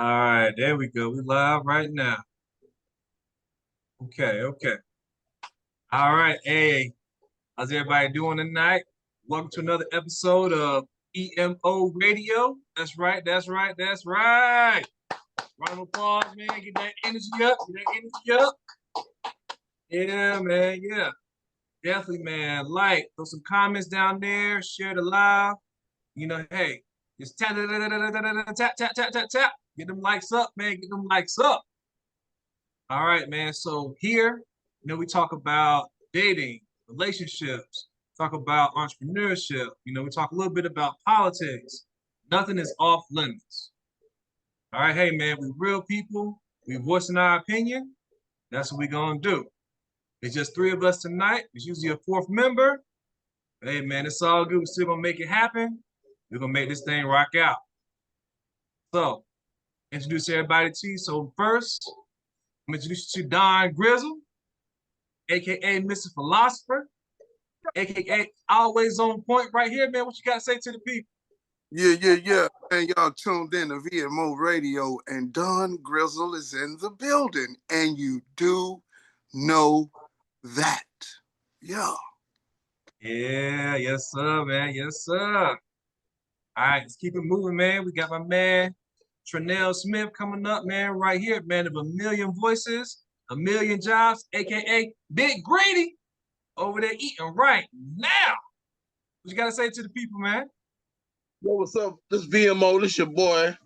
All right, there we go. We live right now. Okay. All right, hey, how's everybody doing tonight? Welcome to another episode of V.M.O Radio. That's right. Round of applause, man. Get that energy up. Yeah, man, yeah. Definitely, man. Like, throw some comments down there, share the live. Hey, just tap. Get them likes up, man. Get them likes up. All right, man. So here, we talk about dating, relationships, talk about entrepreneurship. We talk a little bit about politics. Nothing is off limits. All right, hey, man, we real people. We voicing our opinion. That's what we gonna do. It's just three of us tonight. It's usually a fourth member. But hey, man, it's all good. We're still gonna make it happen. We're gonna make this thing rock out. So, introduce everybody to you. So first, I'm introduce you to Don Grizzle, aka Mr. Philosopher, aka always on point right here, man. What you got to say to the people? Yeah. And y'all tuned in to V.M.O Radio, and Don Grizzle is in the building, and you do know that. Yeah. Yeah, yes, sir, man. Yes, sir. All right, let's keep it moving, man. We got my man Trenell Smith coming up, man, right here, man, of a million voices, a million jobs, aka Big Greedy, over there eating right now. What you got to say to the people, man? Yo, what's up? This VMO, this your boy,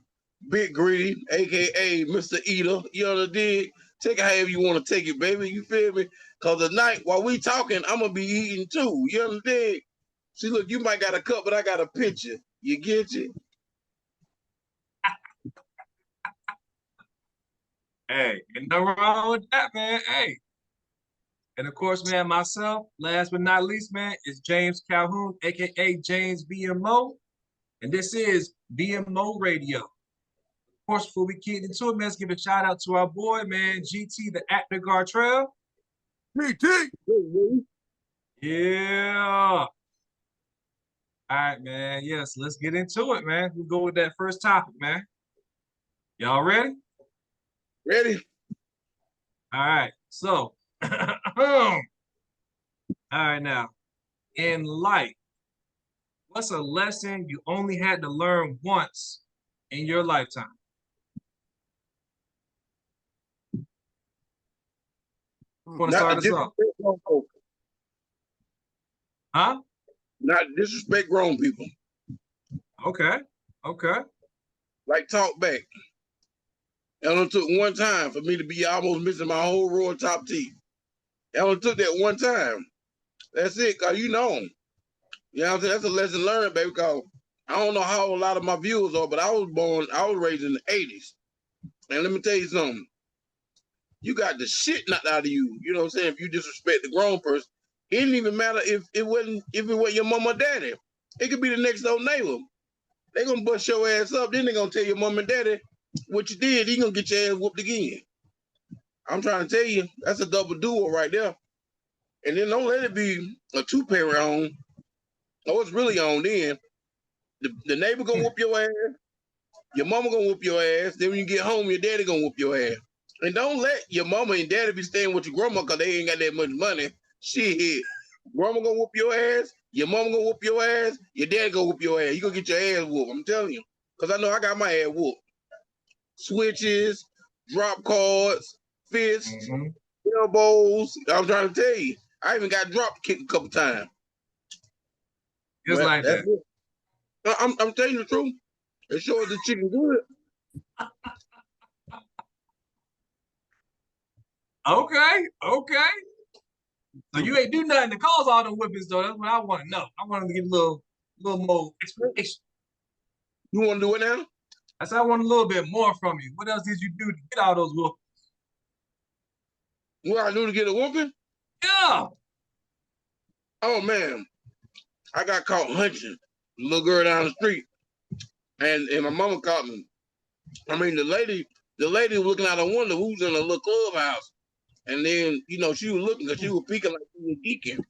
Big Greedy, aka Mr. Eater. You know the dig? Take it however you want to take it, baby. You feel me? Cause tonight, while we talking, I'm gonna be eating too. You know the dig? See, look, you might got a cup, but I got a picture. You get it? Hey, ain't nothing wrong with that, man. Hey. And of course, man, myself, last but not least, man, is James Calhoun, aka James V.M.O. And this is V.M.O Radio. Of course, before we get into it, man, let's give a shout out to our boy, man, GT, the actor Gartrell. GT! Yeah. All right, man. Yes, let's get into it, man. We'll go with that first topic, man. Y'all ready? Ready? All right. So, all right, now, in life, what's a lesson you only had to learn once in your lifetime? Want to start us off? Huh? Not disrespect grown people. Okay. Like talk back. It only took one time for me to be almost missing my whole row of top teeth. It only took that one time. That's it, cause you know. You know what I'm saying? That's a lesson learned, baby, cause I don't know how a lot of my viewers are, but I was raised in the 80s. And let me tell you something. You got the shit knocked out of you. You know what I'm saying? If you disrespect the grown person, it didn't even matter if it wasn't your mama or daddy. It could be the next door neighbor. They gonna bust your ass up. Then they gonna tell your mom and daddy what you did. You gonna get your ass whooped again. I'm trying to tell you, that's a double duo right there. And then don't let it be a two-parent home. Oh, it's really on then. The neighbor gonna whoop your ass. Your mama gonna whoop your ass. Then when you get home, your daddy gonna whoop your ass. And don't let your mama and daddy be staying with your grandma because they ain't got that much money. Shit. Grandma gonna whoop your ass. Your mama gonna whoop your ass. Your daddy gonna whoop your ass. You gonna get your ass whooped. I'm telling you. Because I know I got my ass whooped. Switches, drop cards, fists, elbows. I'm trying to tell you. I even got drop kicked a couple times. Just like that. I'm telling you the truth. It shows the chicken good. Okay. So you ain't do nothing to cause all the whippings, though. That's what I want to know. I want to get a little more explanation. You want to do it now? I said I want a little bit more from you. What else did you do to get all those whoopings? What I do to get a whooping? Yeah. Oh man, I got caught hunching a little girl down the street, and my mama caught me. I mean, the lady was looking out the window. Who's in a little clubhouse, and then she was looking because she was peeking like she was geeking,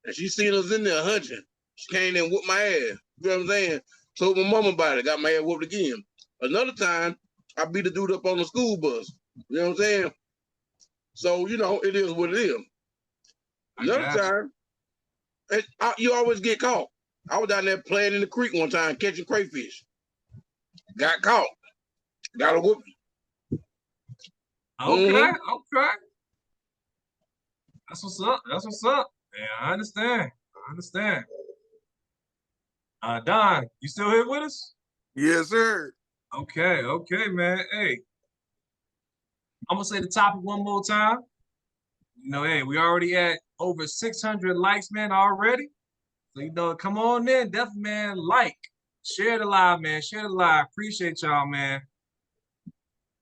and she seen us in there hunching. She came in and whooped my ass. You know what I'm saying? Told my mama about it. Got my ass whooped again. Another time, I beat the dude up on the school bus. You know what I'm saying? So, you know, it is what it is. Another time, you always get caught. I was down there playing in the creek one time, catching crayfish. Got caught. Got a whooping. Okay, Mm-hmm. okay. That's what's up. That's what's up. Yeah, I understand. I understand. Don, you still here with us? Yes, sir. Okay, okay, man. Hey, I'm gonna say the topic one more time. You know, hey, we already at over 600 likes, man, already. So, you know, come on in, definitely, man, like, share the live, man, share the live. Appreciate y'all, man.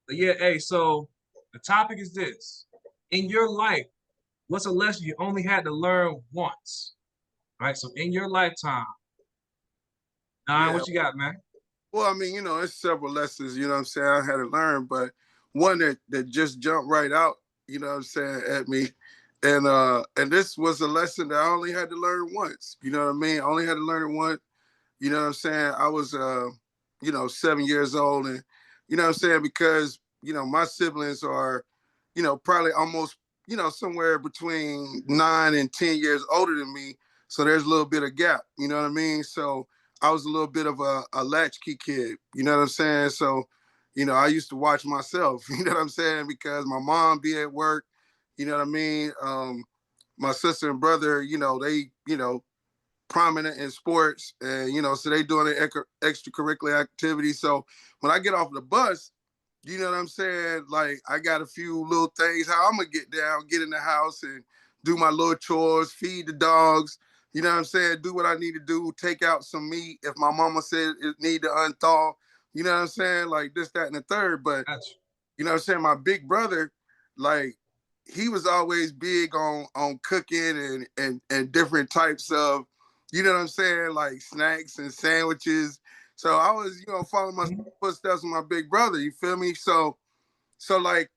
But yeah, hey, so the topic is this. In your life, what's a lesson you only had to learn once? Right? So in your lifetime, Don, Yeah. what you got, man? Well, I mean, you know, it's several lessons, you know what I'm saying, I had to learn, but one that just jumped right out, you know what I'm saying, at me. And this was a lesson that I only had to learn once. You know what I mean? I only had to learn it once. You know what I'm saying? I was you know, 7 years old, and you know what I'm saying, because, you know, my siblings are, you know, probably almost, you know, somewhere between 9 and 10 years older than me. So there's a little bit of gap, you know what I mean? So I was a little bit of a latchkey kid, you know what I'm saying? So, you know, I used to watch myself, you know what I'm saying? Because my mom be at work, you know what I mean? My sister and brother, you know, they, you know, prominent in sports, and you know, so they doing an extracurricular activity. So when I get off the bus, you know what I'm saying, like I got a few little things how I'm gonna get down, get in the house and do my little chores, feed the dogs, you know what I'm saying, do what I need to do, take out some meat if my mama said it need to unthaw, you know what I'm saying, like this, that, and the third. But Gotcha. you know what I'm saying, my big brother, like he was always big on cooking and different types of, you know what I'm saying, like snacks and sandwiches. So I was, you know, following my footsteps with my big brother, you feel me? So like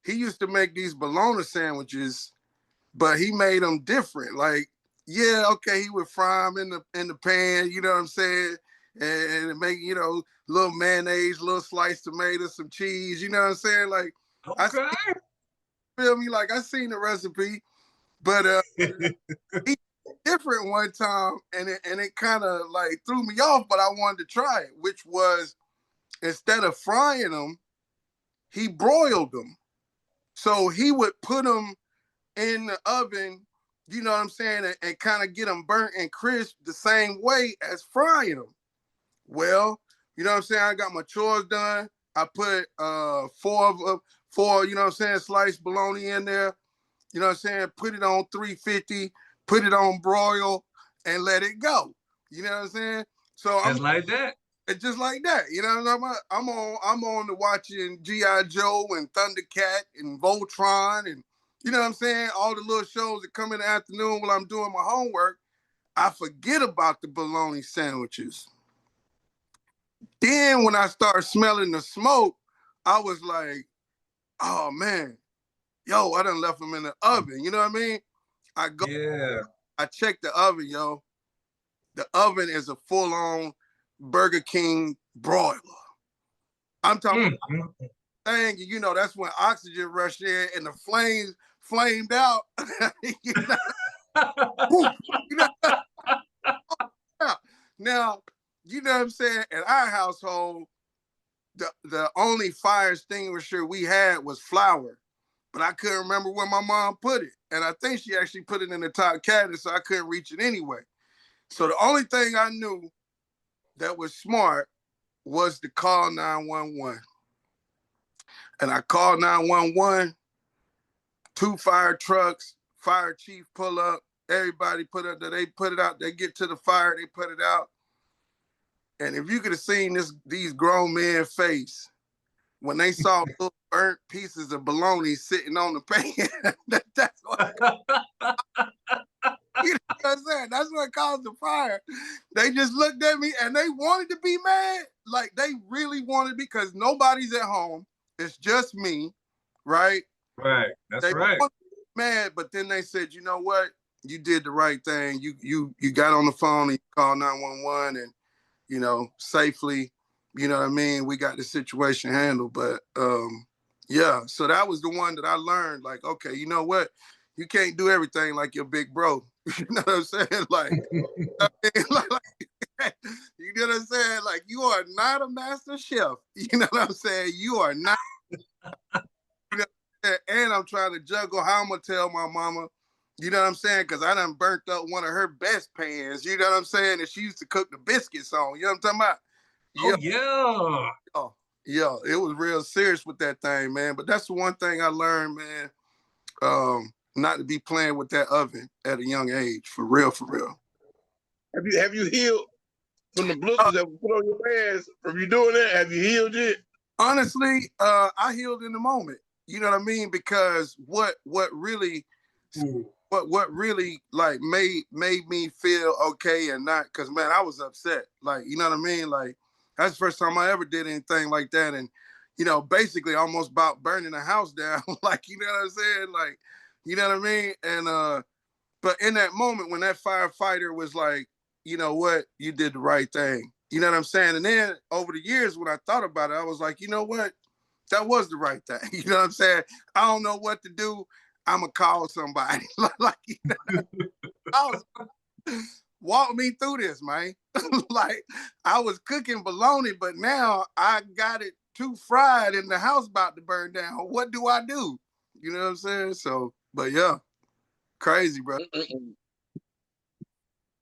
he used to make these bologna sandwiches, but he made them different. Like, yeah, okay, he would fry them in the pan, you know what I'm saying? And make, you know, little mayonnaise, little sliced tomato, some cheese, you know what I'm saying? Like I Okay. feel me, like I seen the recipe, but he different one time, and it kind of like threw me off, but I wanted to try it, which was instead of frying them, he broiled them. So he would put them in the oven, you know what I'm saying, and kind of get them burnt and crisp the same way as frying them. Well, you know what I'm saying, I got my chores done. I put four, you know what I'm saying, sliced bologna in there. You know what I'm saying? Put it on 350, put it on broil, and let it go. You know what I'm saying? So I'm Just like that. it's just like that. You know what I'm on the watching G.I. Joe and Thundercat and Voltron, and you know what I'm saying? All the little shows that come in the afternoon while I'm doing my homework. I forget about the bologna sandwiches. Then when I start smelling the smoke, I was like, oh man, yo, I done left them in the oven. You know what I mean? I go Yeah. I checked the oven, yo. The oven is a full-on Burger King broiler. I'm talking about Mm. thing, you know, that's when oxygen rushed in and the flames flamed out. you know, you know, now, you know what I'm saying? In our household, the only fire extinguisher we had was flour, but I couldn't remember where my mom put it. And I think she actually put it in the top cabinet, so I couldn't reach it anyway. So the only thing I knew that was smart was to call 911. And I called 911, two fire trucks, fire chief pull up, everybody put up, they put it out, they get to the fire, they put it out. And if you could have seen these grown men face when they saw little burnt pieces of bologna sitting on the pan, that's what, you know what I'm saying? That's what caused the fire. They just looked at me and they wanted to be mad. Like they really wanted, because nobody's at home. It's just me, right? Right. That's They right. wanted to be mad, but then they said, you know what? You did the right thing. You got on the phone and you called 911 and, you know, safely. you know what I mean, we got the situation handled. But yeah, so that was the one that I learned, like, okay, you know what? You can't do everything like your big bro. You know what I'm saying? Like, I mean, you know what I'm saying? Like, you are not a master chef. You know what I'm saying? You are not. You know what I'm saying? And I'm trying to juggle how I'm going to tell my mama, you know what I'm saying? Because I done burnt up one of her best pans, you know what I'm saying? That she used to cook the biscuits on. You know what I'm talking about? Oh, Yeah. yeah. Oh, yeah, it was real serious with that thing, man. But that's the one thing I learned, man. Not to be playing with that oven at a young age, for real, for real. Have you healed from the blisters that were put on your hands from you doing that? Have you healed yet? Honestly, I healed in the moment. You know what I mean? Because what really what really like made me feel okay and not, because man, I was upset. Like, you know what I mean? Like, that's the first time I ever did anything like that. And, you know, basically almost about burning the house down. Like, you know what I'm saying? Like, you know what I mean? And but in that moment when that firefighter was like, you know what, you did the right thing. You know what I'm saying? And then over the years when I thought about it, I was like, you know what? That was the right thing. You know what I'm saying? I don't know what to do. I'ma call somebody. Like, you know, walk me through this, man. Like, I was cooking bologna, but now I got it too fried and the house about to burn down. What do I do? You know what I'm saying? So, but yeah, crazy, bro.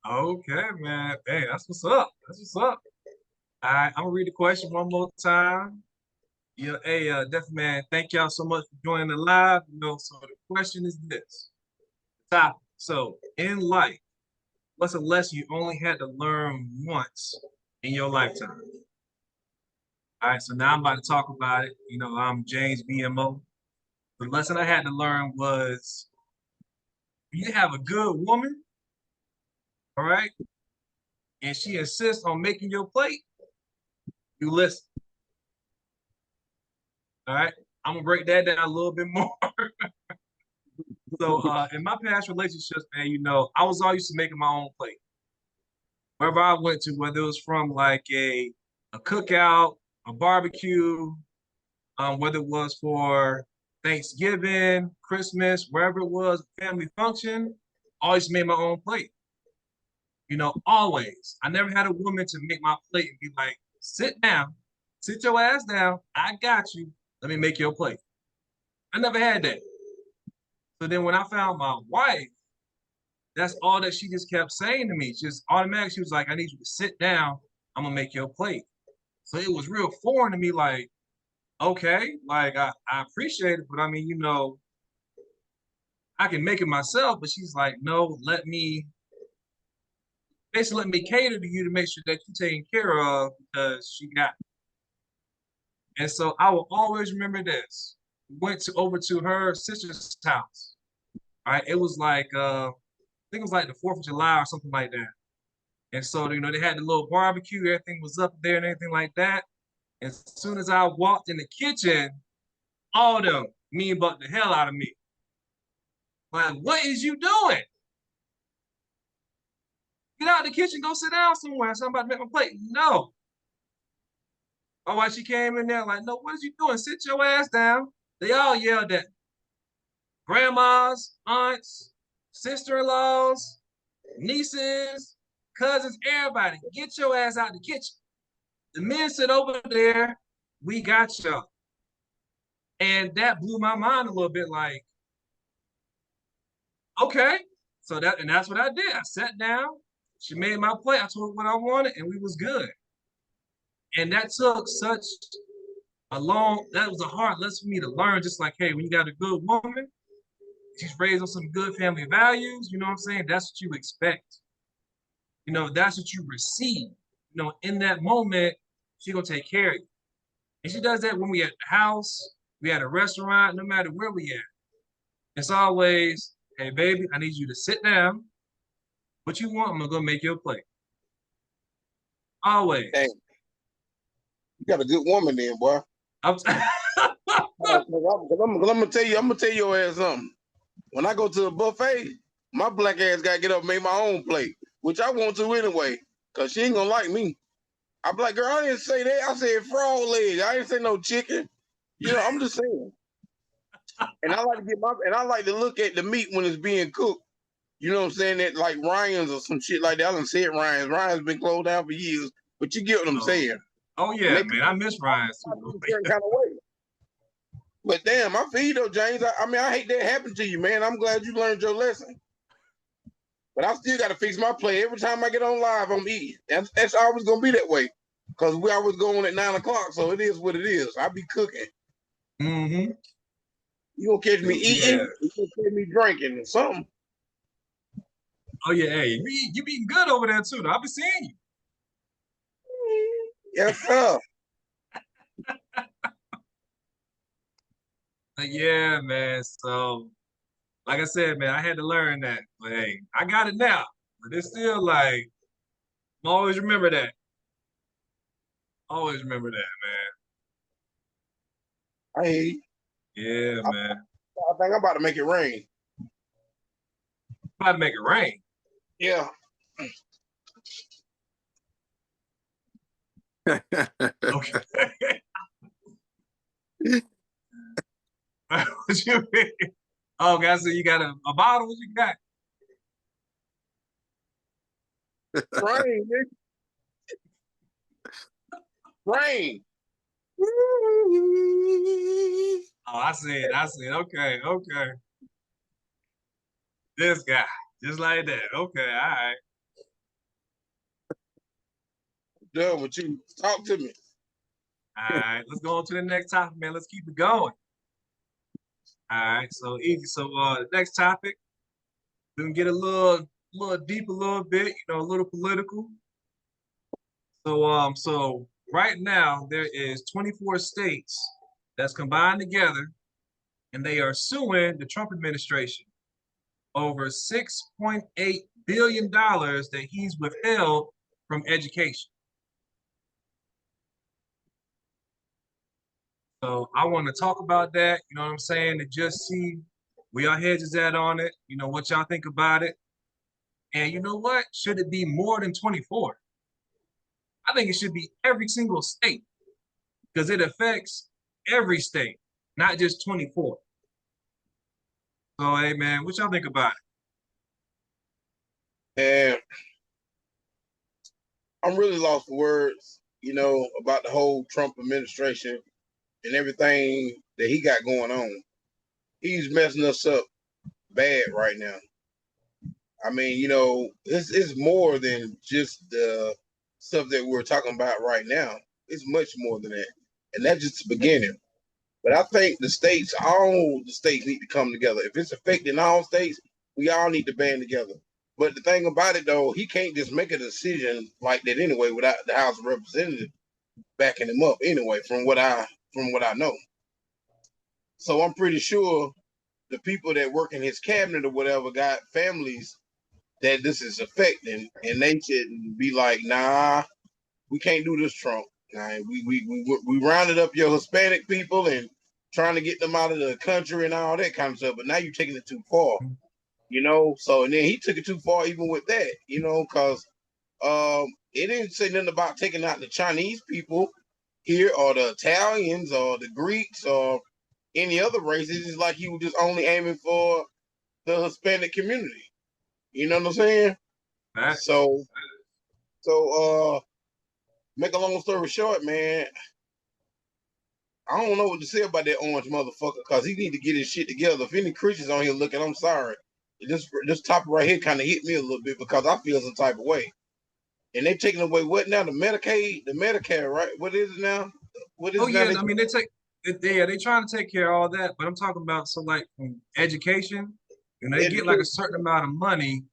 Okay, man. Hey, that's what's up. That's what's up. All right, I'm gonna read the question one more time. Yeah, hey, definitely, man. Thank y'all so much for joining the live. You know, so the question is this: topic. So, in life, what's a lesson you only had to learn once in your lifetime? All right, so now I'm about to talk about it. You know, I'm James V.M.O. The lesson I had to learn was you have a good woman, all right, and she insists on making your plate, you listen. All right. I'm gonna break that down a little bit more. So in my past relationships, man, you know, I was all used to making my own plate. Wherever I went to, whether it was from like a cookout, a barbecue, whether it was for Thanksgiving, Christmas, wherever it was, family function, I always made my own plate. You know, always. I never had a woman to make my plate and be like, sit down, sit your ass down. I got you. Let me make your plate. I never had that. So then when I found my wife, that's all that she just kept saying to me. Just automatically, she was like, I need you to sit down. I'm gonna make your plate. So it was real foreign to me, like, okay, like I appreciate it, but I mean, you know, I can make it myself, but she's like, no, let me basically let me cater to you to make sure that you're taken care of because she got me. And so I will always remember this. Went to over to her sister's house. All right. It was like I think it was like the 4th of July or something like that. And so, you know, they had the little barbecue, everything was up there and everything like that. And as soon as I walked in the kitchen, all of them mean bucked the hell out of me. Like, what is you doing? Get out of the kitchen, go sit down somewhere. So I'm about to make my plate. No. My wife, she came in there like, no, what is you doing? Sit your ass down. They all yelled at me. Grandmas, aunts, sister-in-laws, nieces, cousins, everybody. Get your ass out the kitchen. The men sit over there. We got y'all. And that blew my mind a little bit like, okay. So that's what I did. I sat down. She made my plate. I told her what I wanted, and we was good. And that took such that was a hard lesson for me to learn. Just like, hey, when you got a good woman, she's raised on some good family values, you know what I'm saying? That's what you expect. You know, that's what you receive. You know, in that moment, she's gonna take care of you. And she does that when we at the house, we at a restaurant, no matter where we at. It's always, hey baby, I need you to sit down. What you want, I'm gonna go make your plate. Always. Hey, you got a good woman then, boy. I'm I'm gonna tell your ass something. When I go to a buffet, my black ass gotta get up and make my own plate, which I want to anyway, cause she ain't gonna like me. I'm like, girl, I didn't say that. I said frog leg. I didn't say no chicken. You know, I'm just saying. And I like to I like to look at the meat when it's being cooked. You know what I'm saying? That like Ryan's or some shit like that. I done said Ryan's. Ryan's been closed down for years, but you get what I'm saying. Oh yeah, man. I miss Ryan's too. Certain kind of way. But damn, I feel you though, James. I mean, I hate that happened to you, man. I'm glad you learned your lesson. But I still got to fix my play. Every time I get on live, I'm eating. That's always going to be that way. Because we always go on at 9 o'clock, so it is what it is. I be cooking. Mm-hmm. You going to catch me eating, you going to catch me drinking or something. Oh, yeah. Hey, you be good over there, too. I've been seeing you. Yes, sir. Yeah, man. So, like I said, man, I had to learn that. But, hey, I got it now. But it's still like, always remember that. Always remember that, man. I hear you. Yeah, man. I think I'm about to make it rain. About to make it rain. Yeah. Okay. What you mean? Oh, guys, so you got a bottle? What you got? Rain, nigga. Rain. Oh, I see it. I see it. Okay, okay. This guy, just like that. Okay, all right. Done with you. Talk to me. All right, let's go on to the next topic, man. Let's keep it going. All right, so easy. So the next topic, we can get a little deep, a little bit, a little political. So right now there is 24 states that's combined together, and they are suing the Trump administration over $6.8 billion that he's withheld from education. So I want to talk about that, you know what I'm saying, to just see where your heads is at on it, what y'all think about it. And you know what? Should it be more than 24? I think it should be every single state because it affects every state, not just 24. So, hey, man, what y'all think about it? And I'm really lost for words, about the whole Trump administration and everything that he got going on. He's messing us up bad right now. I mean, it's more than just the stuff that we're talking about right now. It's much more than that. And that's just the beginning. But I think all the states need to come together. If it's affecting all states, we all need to band together. But the thing about it, though, he can't just make a decision like that anyway without the House of Representatives backing him up anyway, from what I know. So I'm pretty sure the people that work in his cabinet or whatever got families that this is affecting, and they shouldn't be like, nah, we can't do this, Trump. Nah, we rounded up your Hispanic people and trying to get them out of the country and all that kind of stuff, but now you're taking it too far, So, and then he took it too far even with that, because it didn't say nothing about taking out the Chinese people here or the Italians or the Greeks or any other races. It's like he was just only aiming for the Hispanic community. You know what I'm saying? So, make a long story short, man, I don't know what to say about that orange motherfucker because he need to get his shit together. If any Christians on here looking, I'm sorry. This topic right here kind of hit me a little bit because I feel some type of way. And they taking away what now? The Medicare, right? What is it now? What is it now? I mean, they trying to take care of all that, but I'm talking about like from education, and they get like a certain amount of money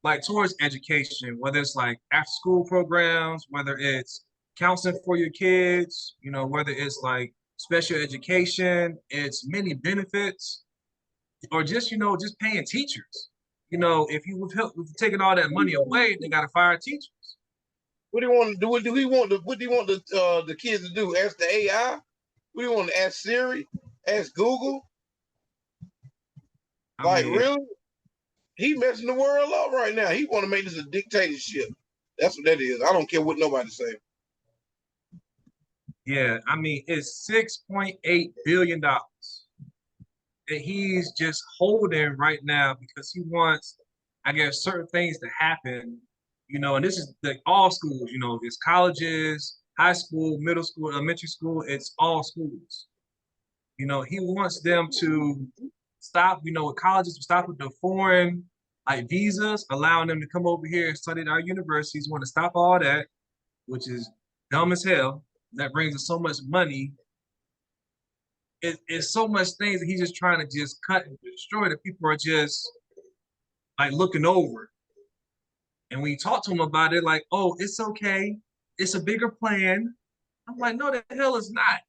like towards education, whether it's like after school programs, whether it's counseling for your kids, whether it's like special education, it's many benefits, or just, just paying teachers. If you've taken all that money away, they got to fire teachers. What do you want to do? What do he want the kids to do? Ask the AI? What do you want to ask Siri? Ask Google? Really? He messing the world up right now. He want to make this a dictatorship. That's what that is. I don't care what nobody say. Yeah, I mean, it's $6.8 billion that he's just holding right now because he wants, I guess, certain things to happen, and this is like all schools, it's colleges, high school, middle school, elementary school, it's all schools. He wants them to stop, with colleges to stop with the foreign like visas, allowing them to come over here and study at our universities. Want to stop all that, which is dumb as hell. That brings us so much money. It's so much things that he's just trying to just cut and destroy that people are just like looking over. And when you talk to him about it, like, oh, it's okay. It's a bigger plan. I'm like, no, the hell it's not.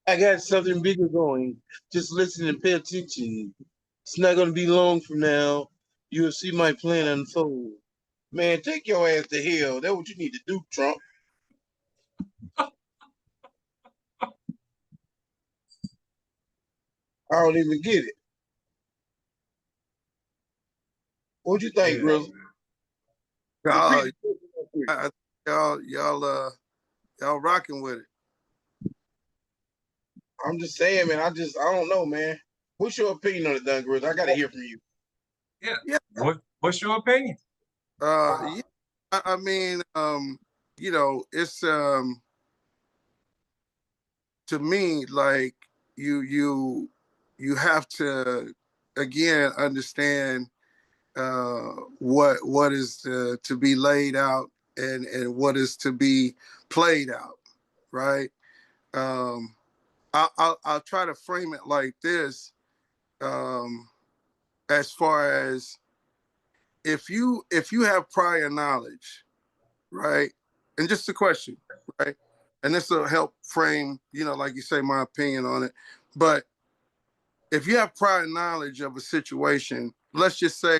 I got something bigger going. Just listen and pay attention. It's not going to be long from now. You'll see my plan unfold. Man, take your ass to hell. That's what you need to do, Trump. I don't even get it. What you think, Yeah. Grizzle? y'all, I, y'all rocking with it. I'm just saying, man. I don't know, man. What's your opinion on it, Don Grizzle? I got to hear from you. Yeah. What's your opinion? Yeah, I mean, it's to me like you have to again understand what is to be laid out and what is to be played out, right? Um, I'll try to frame it like this, as far as if you have prior knowledge, right? And just a question, right? And this will help frame, like you say, my opinion on it. But if you have prior knowledge of a situation, let's just say,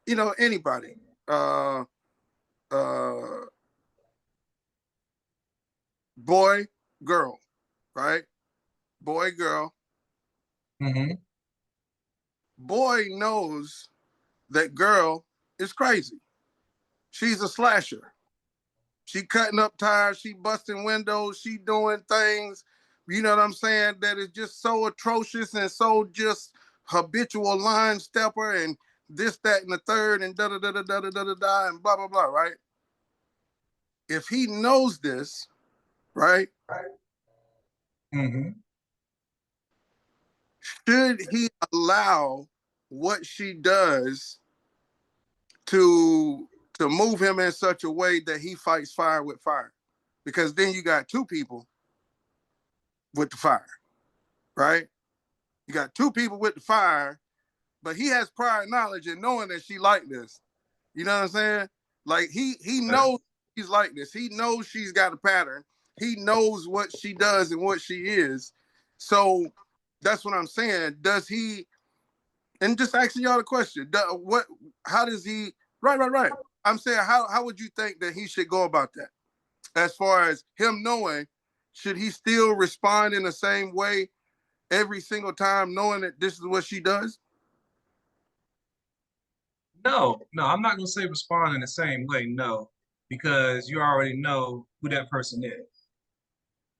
anybody, uh, uh, boy, girl, right? Boy, girl. Mm-hmm. Boy knows that girl is crazy. She's a slasher. She cutting up tires, she busting windows, she doing things, you know what I'm saying, that is just so atrocious and so just habitual line stepper and this, that, and the third, and da da da da da da da da da and blah blah blah, right? If he knows this, right? Mm-hmm. Should he allow what she does to move him in such a way that he fights fire with fire? Because then you got two people with the fire, right? You got two people with the fire, but he has prior knowledge and knowing that she like this. You know what I'm saying? Like he knows she's like this. He knows she's got a pattern. He knows what she does and what she is. So that's what I'm saying. Does he? And just asking y'all the question. What? How does he? Right. I'm saying how would you think that he should go about that? As far as him knowing, should he still respond in the same way every single time, knowing that this is what she does? No, I'm not gonna say respond in the same way, no, because you already know who that person is.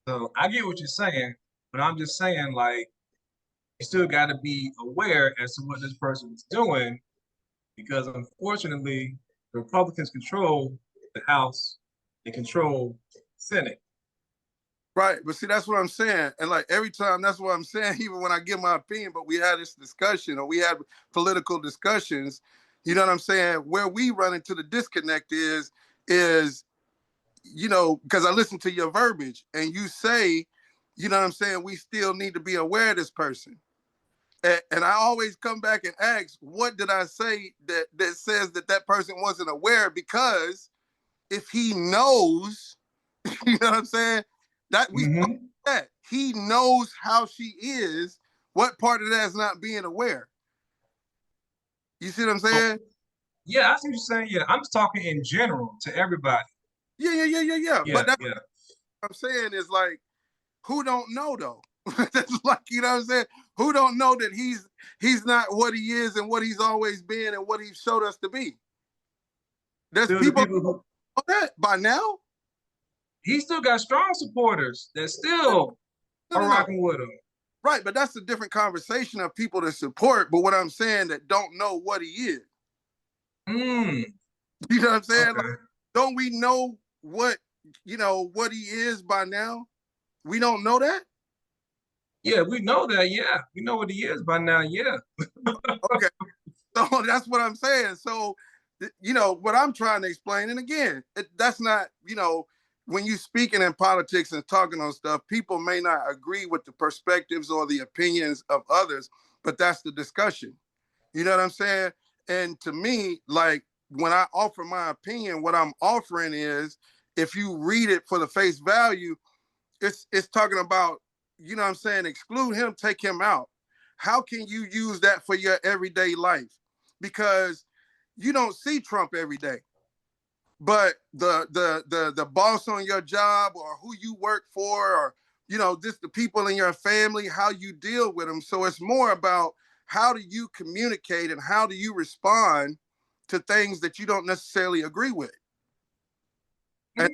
So I get what you're saying, but I'm just saying like you still got to be aware as to what this person is doing, because unfortunately the Republicans control the House, they control the Senate. Right, but see, that's what I'm saying. And like every time, that's what I'm saying, even when I give my opinion, but we had this discussion or we had political discussions, you know what I'm saying? Where we run into the disconnect is, because I listen to your verbiage and you say, you know what I'm saying, we still need to be aware of this person. And I always come back and ask, what did I say that says that person wasn't aware? Because if he knows, you know what I'm saying? That we Mm-hmm. that he knows how she is. What part of that is not being aware? You see what I'm Oh, saying? yeah, I see what you're saying. Yeah, I'm just talking in general to everybody. Yeah. Yeah, But that's yeah. what I'm saying is like, who don't know though? That's like, you know what I'm saying? Who don't know that he's not what he is and what he's always been and what he showed us to be? There's Still the people people who know that by now. he still got strong supporters that still are No. rocking with him. Right, but that's a different conversation of people to support. But what I'm saying that don't know what he is. Mm, You know what I'm saying? okay. Like, don't we know what what he is by now? We don't know that. Yeah, we know that. Yeah, we know what he is by now. Yeah. Okay, so that's what I'm saying. So, what I'm trying to explain, and again, that's not when you speaking in politics and talking on stuff, people may not agree with the perspectives or the opinions of others, but that's the discussion. You know what I'm saying? And to me, like when I offer my opinion, what I'm offering is if you read it for the face value, it's talking about, you know what I'm saying, exclude him, take him out. How can you use that for your everyday life? Because you don't see Trump every day. But the boss on your job or who you work for or just the people in your family, how you deal with them. So it's more about how do you communicate and how do you respond to things that you don't necessarily agree with. And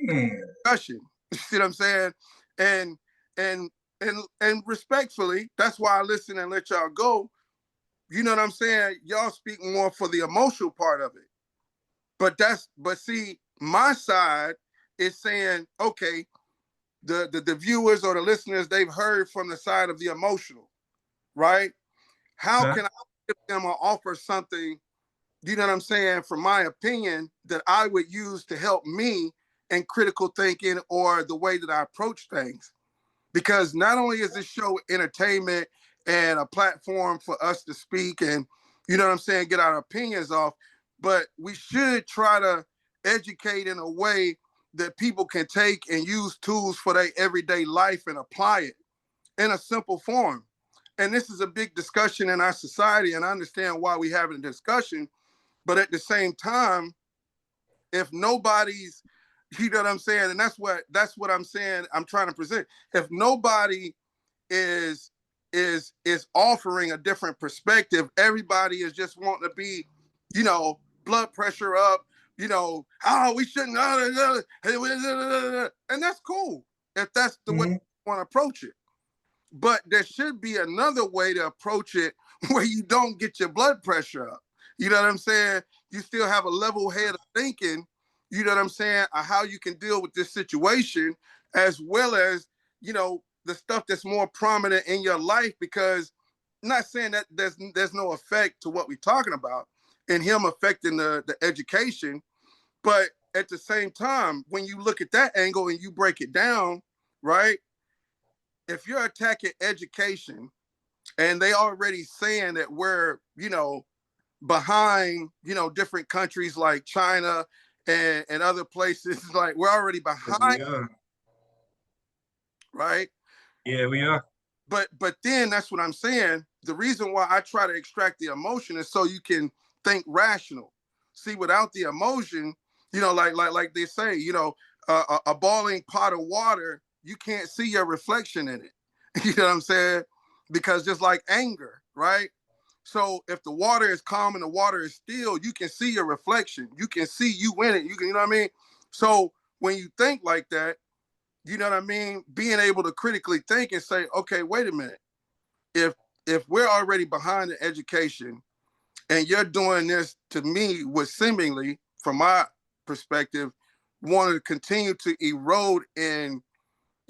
discussion. You see what I'm saying? And and and respectfully, that's why I listen and let y'all go. You know what I'm saying? Y'all speak more for the emotional part of it. But see, my side is saying, okay, the viewers or the listeners, they've heard from the side of the emotional, right? How Okay. can I give them or offer something, you know what I'm saying, from my opinion, that I would use to help me in critical thinking or the way that I approach things? Because not only is this show entertainment and a platform for us to speak and, you know what I'm saying, get our opinions off, but we should try to educate in a way that people can take and use tools for their everyday life and apply it in a simple form. And this is a big discussion in our society, and I understand why we're having a discussion. But at the same time, if nobody's, you know what I'm saying, and that's what I'm saying, I'm trying to present. If nobody is offering a different perspective, everybody is just wanting to be, blood pressure up, oh, we shouldn't, and that's cool if that's the way you want to approach it. But there should be another way to approach it where you don't get your blood pressure up. You know what I'm saying? You still have a level head of thinking, you know what I'm saying, how you can deal with this situation, as well as, the stuff that's more prominent in your life. Because I'm not saying that there's no effect to what we're talking about and him affecting the education. But at the same time, when you look at that angle and you break it down, right? If you're attacking education and they already saying that we're, behind, different countries like China and other places, like we're already behind, right? Yeah, we are. But then that's what I'm saying. The reason why I try to extract the emotion is so you can think rational. See, without the emotion, like they say, a boiling pot of water, you can't see your reflection in it. You know what I'm saying? Because just like anger, right? So if the water is calm and the water is still, you can see your reflection. You can see you in it. You can, you know what I mean? So when you think like that, you know what I mean? Being able to critically think and say, okay, wait a minute. If we're already behind in education and you're doing this to me with seemingly, from my perspective, want to continue to erode and,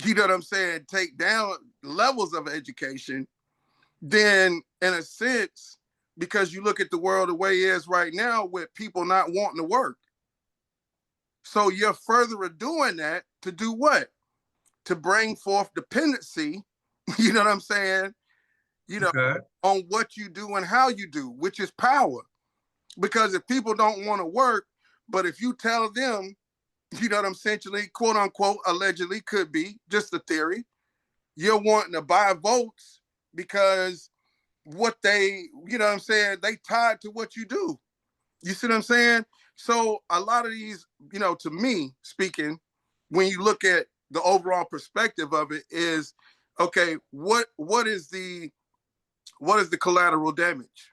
you know what I'm saying, take down levels of education, then in a sense, because you look at the world the way it is right now with people not wanting to work. So you're further doing that to do what? To bring forth dependency, you know what I'm saying, Okay. on what you do and how you do, which is power. Because if people don't want to work, but if you tell them, you know what I'm essentially, quote unquote, allegedly, could be just a theory, you're wanting to buy votes because what they, you know what I'm saying, they tied to what you do. You see what I'm saying? So a lot of these, to me speaking, when you look at the overall perspective of it is, okay, what is the collateral damage?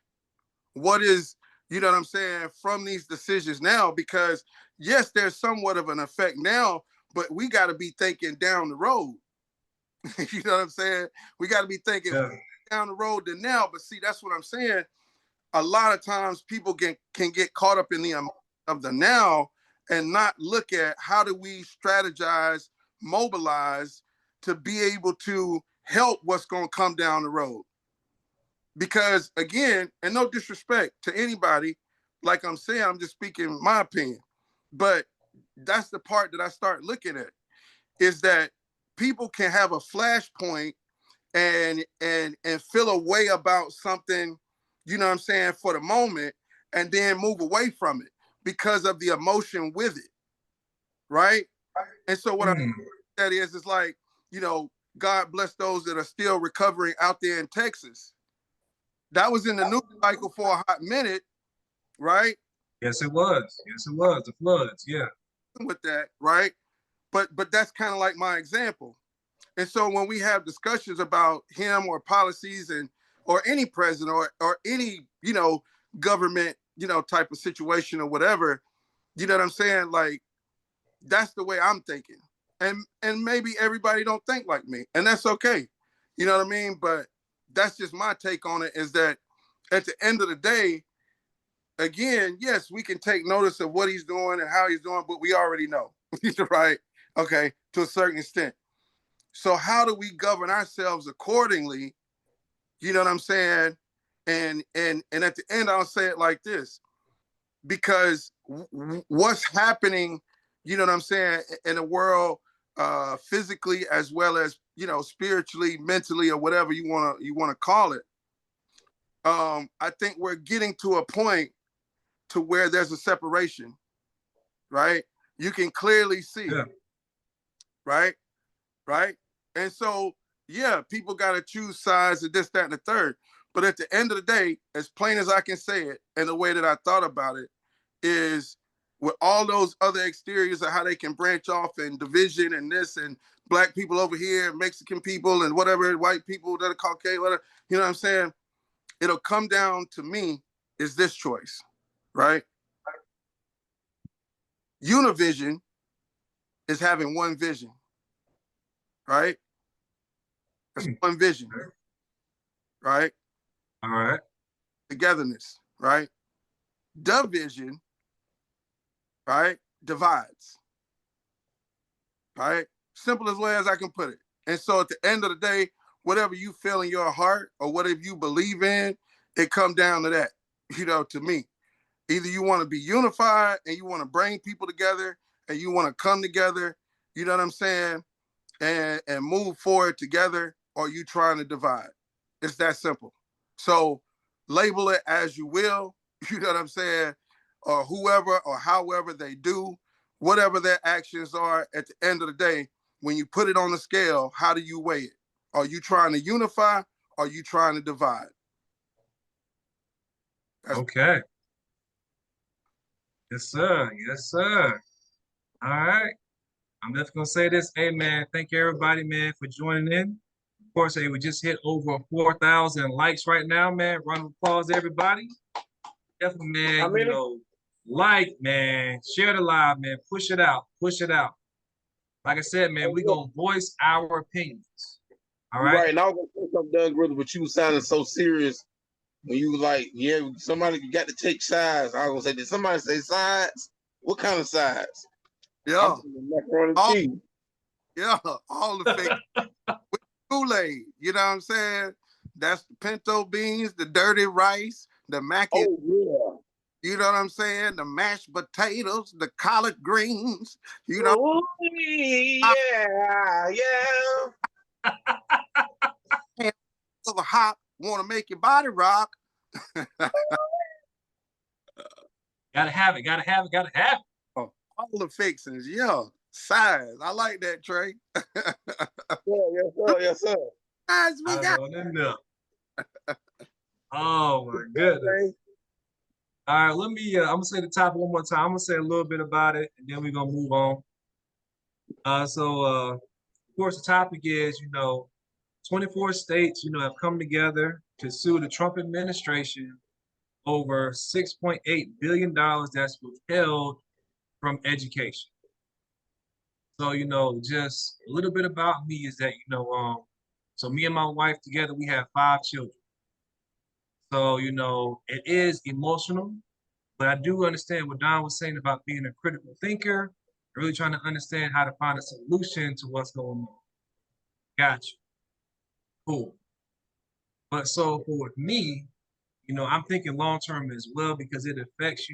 What is, you know what I'm saying, from these decisions now? Because yes, there's somewhat of an effect now, but we got to be thinking down the road. You know what I'm saying? We got to be thinking down the road than now. But see, that's what I'm saying. A lot of times people can get caught up in the of the now and not look at how do we strategize, mobilize to be able to help what's going to come down the road. Because again, and no disrespect to anybody, like I'm saying, I'm just speaking my opinion, but that's the part that I start looking at, is that people can have a flashpoint and feel a way about something, you know what I'm saying, for the moment, and then move away from it because of the emotion with it, right? And so what that is, it's like, you know, God bless those that are still recovering out there in Texas. That was in the news cycle for a hot minute, right? Yes, it was. Yes, it was. The floods, yeah. With that, right? But that's kind of like my example. And so when we have discussions about him or policies and or any president or any, you know, government, you know, type of situation or whatever, you know what I'm saying? Like, that's the way I'm thinking. And maybe everybody don't think like me, and that's okay. You know what I mean? But that's just my take on it, is that at the end of the day, again, yes, we can take notice of what he's doing and how he's doing, but we already know, right? Okay, to a certain extent. So how do we govern ourselves accordingly? You know what I'm saying? And at the end, I'll say it like this, because what's happening, you know what I'm saying, in the world, physically as well as, you know, spiritually, mentally, or whatever you wanna call it. I think we're getting to a point to where there's a separation, right? You can clearly see, right? And so, yeah, people got to choose sides of this, that, and the third. But at the end of the day, as plain as I can say it, and the way that I thought about it, is with all those other exteriors of how they can branch off and division and this and black people over here, Mexican people and whatever, white people that are Caucasian, whatever, you know what I'm saying? It'll come down to me is this choice, right? Univision is having one vision, right? That's one vision, right? All right. Togetherness, right? Division, right? Divides, right? Simple as way as I can put it. And so at the end of the day, whatever you feel in your heart or whatever you believe in, it comes down to that, you know, to me. Either you want to be unified and you want to bring people together and you want to come together, you know what I'm saying, and move forward together, or you trying to divide. It's that simple. So label it as you will, you know what I'm saying, or whoever or however they do, whatever their actions are, at the end of the day, when you put it on the scale, how do you weigh it? Are you trying to unify? Or are you trying to divide? Okay. Yes, sir. Yes, sir. All right. I'm just gonna say this. Hey, man, thank you everybody, man, for joining in. Of course, hey, we just hit over 4,000 likes right now, man. Round of applause, everybody. Definitely, man. How many? You know, like, man, share the live, man. Push it out. Push it out. Like I said, man, we gonna voice our opinions. All right. Right. And I was gonna say something, Doug, brother, but you was sounding so serious when you was like, yeah, somebody got to take sides. I was gonna say, did somebody say sides? What kind of sides? Yeah. Yeah, all the fake with Kool-Aid, you know what I'm saying? That's the pinto beans, the dirty rice, the mac and you know what I'm saying? The mashed potatoes, the collard greens, you know. Ooh, yeah. The hop want to make your body rock. Gotta have it. Gotta have it. Gotta have it. Oh, all the fixings, yeah. Size. I like that, Trey. Yes, sir. Size we got. Oh my goodness. All right, let me, I'm gonna say the topic one more time. I'm gonna say a little bit about it and then we're gonna move on. Of course, the topic is, you know, 24 states, you know, have come together to sue the Trump administration over $6.8 billion that's withheld from education. So, just a little bit about me is that, so me and my wife together, we have 5 children. So, it is emotional, but I do understand what Don was saying about being a critical thinker, really trying to understand how to find a solution to what's going on. Gotcha. Cool. But so for me, I'm thinking long term as well because it affects,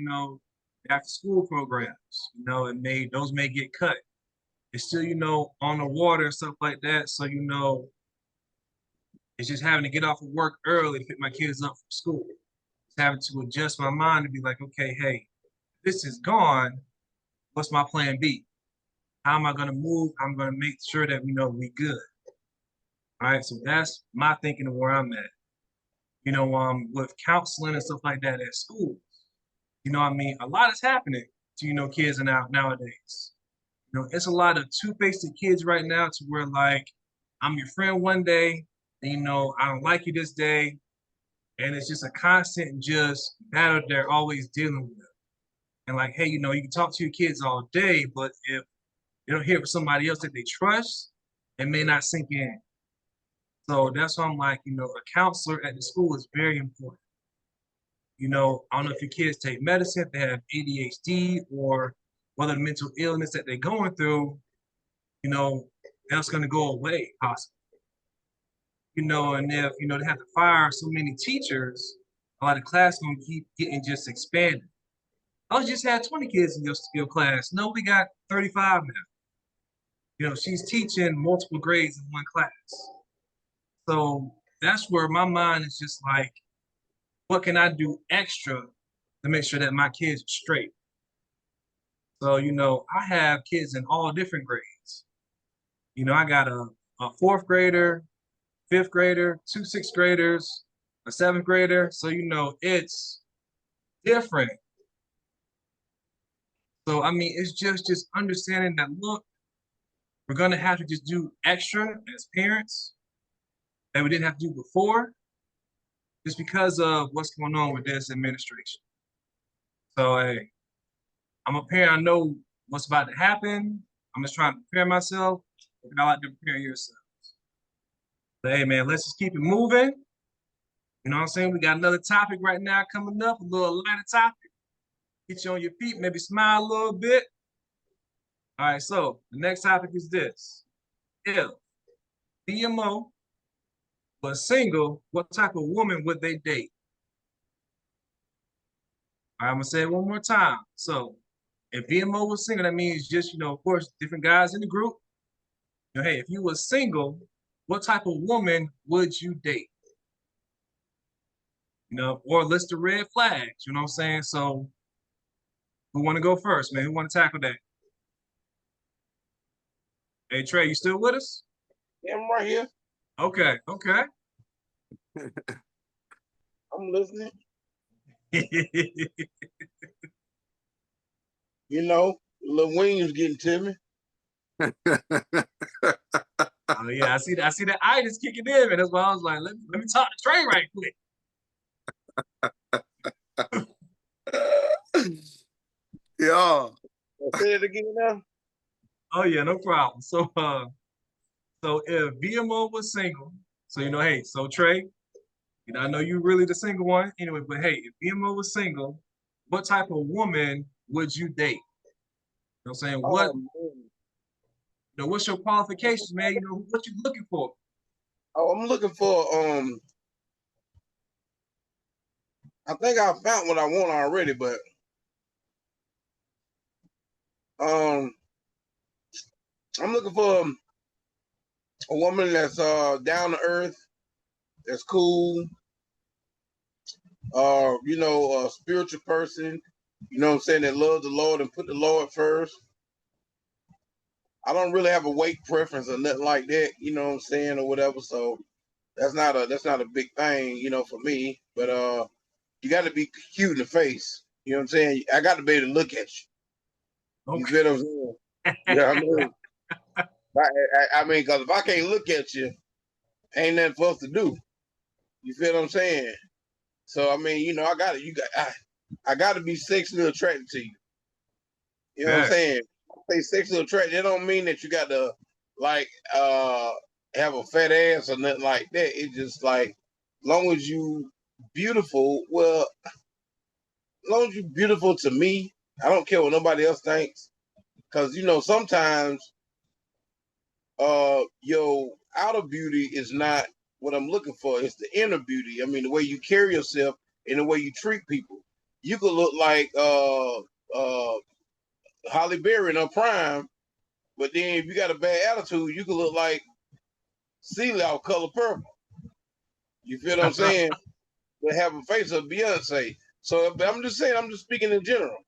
after school programs, those may get cut. It's still, on the water and stuff like that. So, it's just having to get off of work early to pick my kids up from school. It's having to adjust my mind to be like, okay, hey, this is gone. What's my plan B? How am I going to move? I'm going to make sure that we good. All right. So that's my thinking of where I'm at. With counseling and stuff like that at school, a lot is happening to, kids nowadays. It's a lot of two-faced kids right now to where like, I'm your friend one day, and, I don't like you this day. And it's just a constant just battle they're always dealing with. And like, hey, you can talk to your kids all day, but if you don't hear from somebody else that they trust, it may not sink in. So that's why I'm like, a counselor at the school is very important. I don't know if your kids take medicine, if they have ADHD or whether the mental illness that they're going through, that's going to go away possibly. And if, they have to fire so many teachers, a lot of class going to keep getting just expanded. I just had 20 kids in your class. No, we got 35 now. She's teaching multiple grades in one class. So that's where my mind is just like, what can I do extra to make sure that my kids are straight? So, I have kids in all different grades. I got a 4th grader, 5th grader, 2 6th graders, a 7th grader. So, it's different. So, it's just understanding that, look, we're going to have to just do extra as parents that we didn't have to do before just because of what's going on with this administration. So, hey, I'm a parent. I know what's about to happen. I'm just trying to prepare myself. I like to prepare yourselves. But hey, man, let's just keep it moving. You know what I'm saying? We got another topic right now coming up, a little lighter topic. Get you on your feet, maybe smile a little bit. All right, so the next topic is this. If V.M.O was single, what type of woman would they date? All right, I'm going to say it one more time. So if V.M.O was single, that means just, of course, different guys in the group. Hey, if you were single, what type of woman would you date? Or list the red flags, you know what I'm saying? So who want to go first, man? Who want to tackle that? Hey, Trey, you still with us? Yeah, I'm right here. Okay. I'm listening. Lil Wayne's getting to me. Oh yeah, I see that itis kicking in, man. That's why I was like, let me talk to Trey right quick. Yeah. Say it again now. Oh yeah, no problem. So if V.M.O was single, so hey, so Trey, I know you really the single one anyway, but hey, if V.M.O was single, what type of woman would you date? You know what I'm saying? What's your qualifications, man? What you looking for? Oh, I'm looking for I think I found what I want already, but I'm looking for a woman that's down to earth, that's cool, a spiritual person, what I'm saying, that loves the Lord and put the Lord first. I don't really have a weight preference or nothing like that, you know what I'm saying, or whatever. So that's not a big thing, for me. But you got to be cute in the face. You know what I'm saying? I got to be able to look at you. Okay. You feel what I'm saying? Yeah, I mean, because if I can't look at you, ain't nothing for us to do. You feel what I'm saying? So I mean, I got to be sexually attracted to you. You know what I'm saying? say sexual attraction, it don't mean that you got to like have a fat ass or nothing like that. It's just like long as you beautiful, well, as long as you beautiful to me, I don't care what nobody else thinks. Cause sometimes your outer beauty is not what I'm looking for. It's the inner beauty. I mean, the way you carry yourself and the way you treat people. You could look like Holly Berry in her prime, but then if you got a bad attitude, you could look like Celia off Color Purple. You feel what I'm saying? But have a face of Beyonce. So I'm just saying, I'm just speaking in general.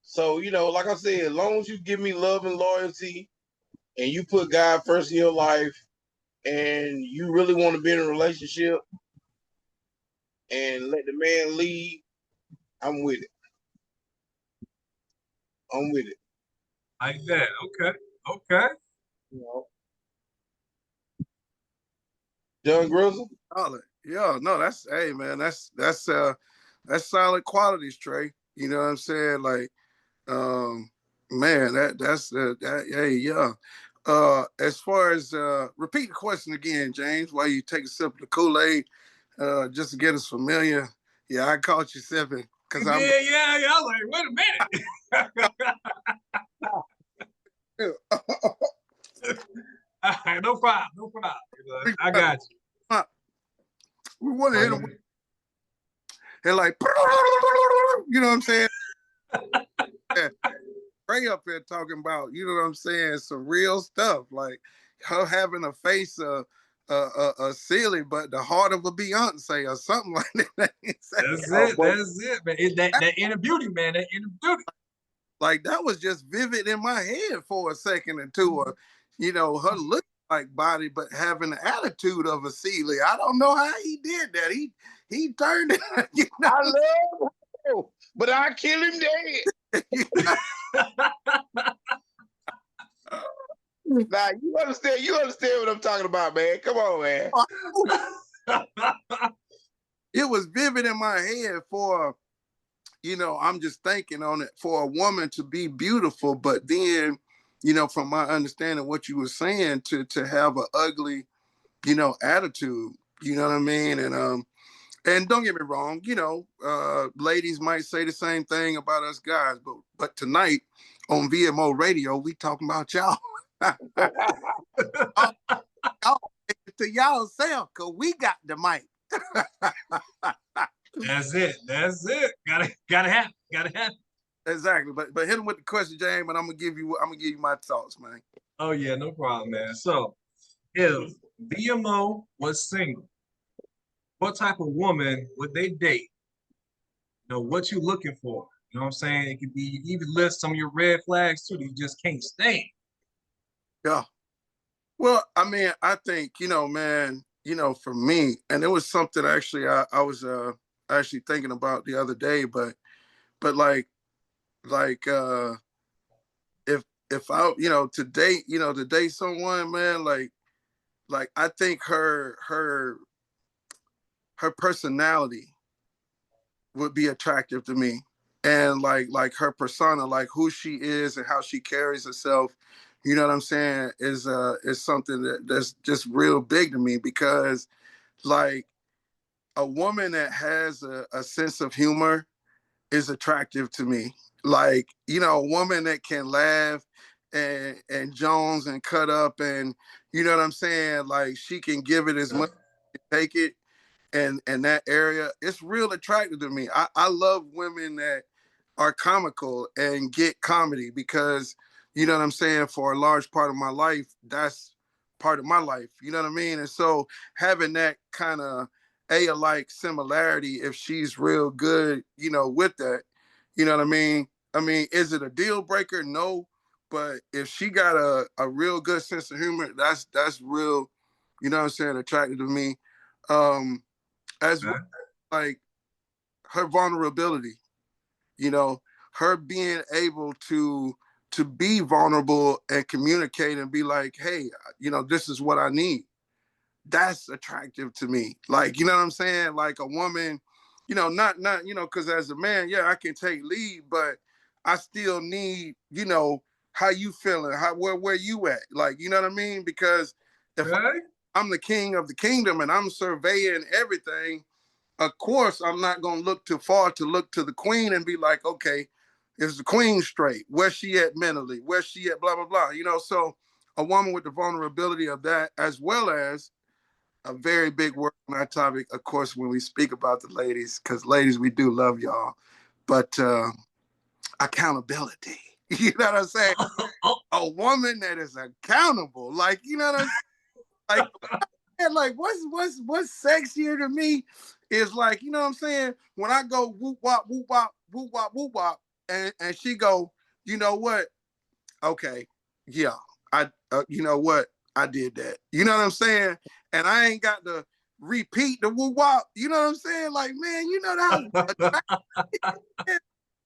So, like I said, as long as you give me love and loyalty and you put God first in your life and you really want to be in a relationship and let the man lead, I'm with it. I'm with it. Like that. Okay. Okay. John Grizzle? Solid. Yeah, no, hey man, that's solid qualities, Trey. You know what I'm saying? Like, man, hey, yeah. As far as repeat the question again, James, while you take a sip of the Kool-Aid, just to get us familiar. Yeah, I caught you sipping because I'm Yeah. I was like, wait a minute. All right, no problem. I got you. We want to hit them. They're like, you know what I'm saying? Yeah. Ray up here talking about, you know what I'm saying, some real stuff, like her having a face of a silly, but the heart of a Beyonce or something like that. That's it, man. That inner beauty, man. That inner beauty. Like that was just vivid in my head for a second or two. Or, her look like body, but having the attitude of a Celia. I don't know how he did that. He turned it. I love him, but I kill him dead. Nah, you understand what I'm talking about, man. Come on, man. It was vivid in my head for, I'm just thinking on it for a woman to be beautiful, but then, from my understanding what you were saying, to have an ugly, attitude, you know what I mean? And don't get me wrong, ladies might say the same thing about us guys, but tonight on V.M.O. Radio, we talking about y'all. Y'all to y'all self, cause we got the mic. That's it. Gotta have. Exactly. But hit him with the question, James, and I'm gonna give you my thoughts, man. Oh yeah, no problem, man. So if VMO was single, what type of woman would they date? What you looking for? You know what I'm saying? It could be, you even list some of your red flags too that you just can't stand. Yeah. Well, I mean, I think, man, for me, and it was something actually I was actually thinking about the other day, but like if I, to date someone, man, like I think her personality would be attractive to me. And like her persona, like who she is and how she carries herself, you know what I'm saying, is something that's just real big to me, because like a woman that has a sense of humor is attractive to me. Like, a woman that can laugh and Jones and cut up, and you know what I'm saying? Like she can give it as much as take it, and that area, it's real attractive to me. I love women that are comical and get comedy, because you know what I'm saying, for a large part of my life, that's part of my life. You know what I mean? And so having that kind of alike similarity, if she's real good, with that, you know what I mean? I mean, is it a deal breaker? No. But if she got a real good sense of humor, that's real, you know what I'm saying, attractive to me. As well, like her vulnerability, you know, her being able to be vulnerable and communicate and be like, hey, this is what I need. That's attractive to me. Like, you know what I'm saying? Like a woman, not, because as a man, yeah, I can take lead, but I still need, how you feeling, where you at, like, you know what I mean? Because if I'm the king of the kingdom and I'm surveying everything, of course I'm not gonna look too far to look to the queen and be like, okay, is the queen straight? Where's she at mentally? Where's she at? Blah blah blah. You know, so a woman with the vulnerability of that, as well as a very big word on that topic, of course, when we speak about the ladies, because ladies, we do love y'all, but accountability. You know what I'm saying? A woman that is accountable, like, you know what I'm saying? Like what's sexier to me is, like, you know what I'm saying? When I go whoop wop whoop wop whoop wop whoop wop, and she go, you know what? Okay, yeah, I you know what? I did that. You know what I'm saying? And I ain't got to repeat the whoop wop. You know what I'm saying? Like, man, you know that attractive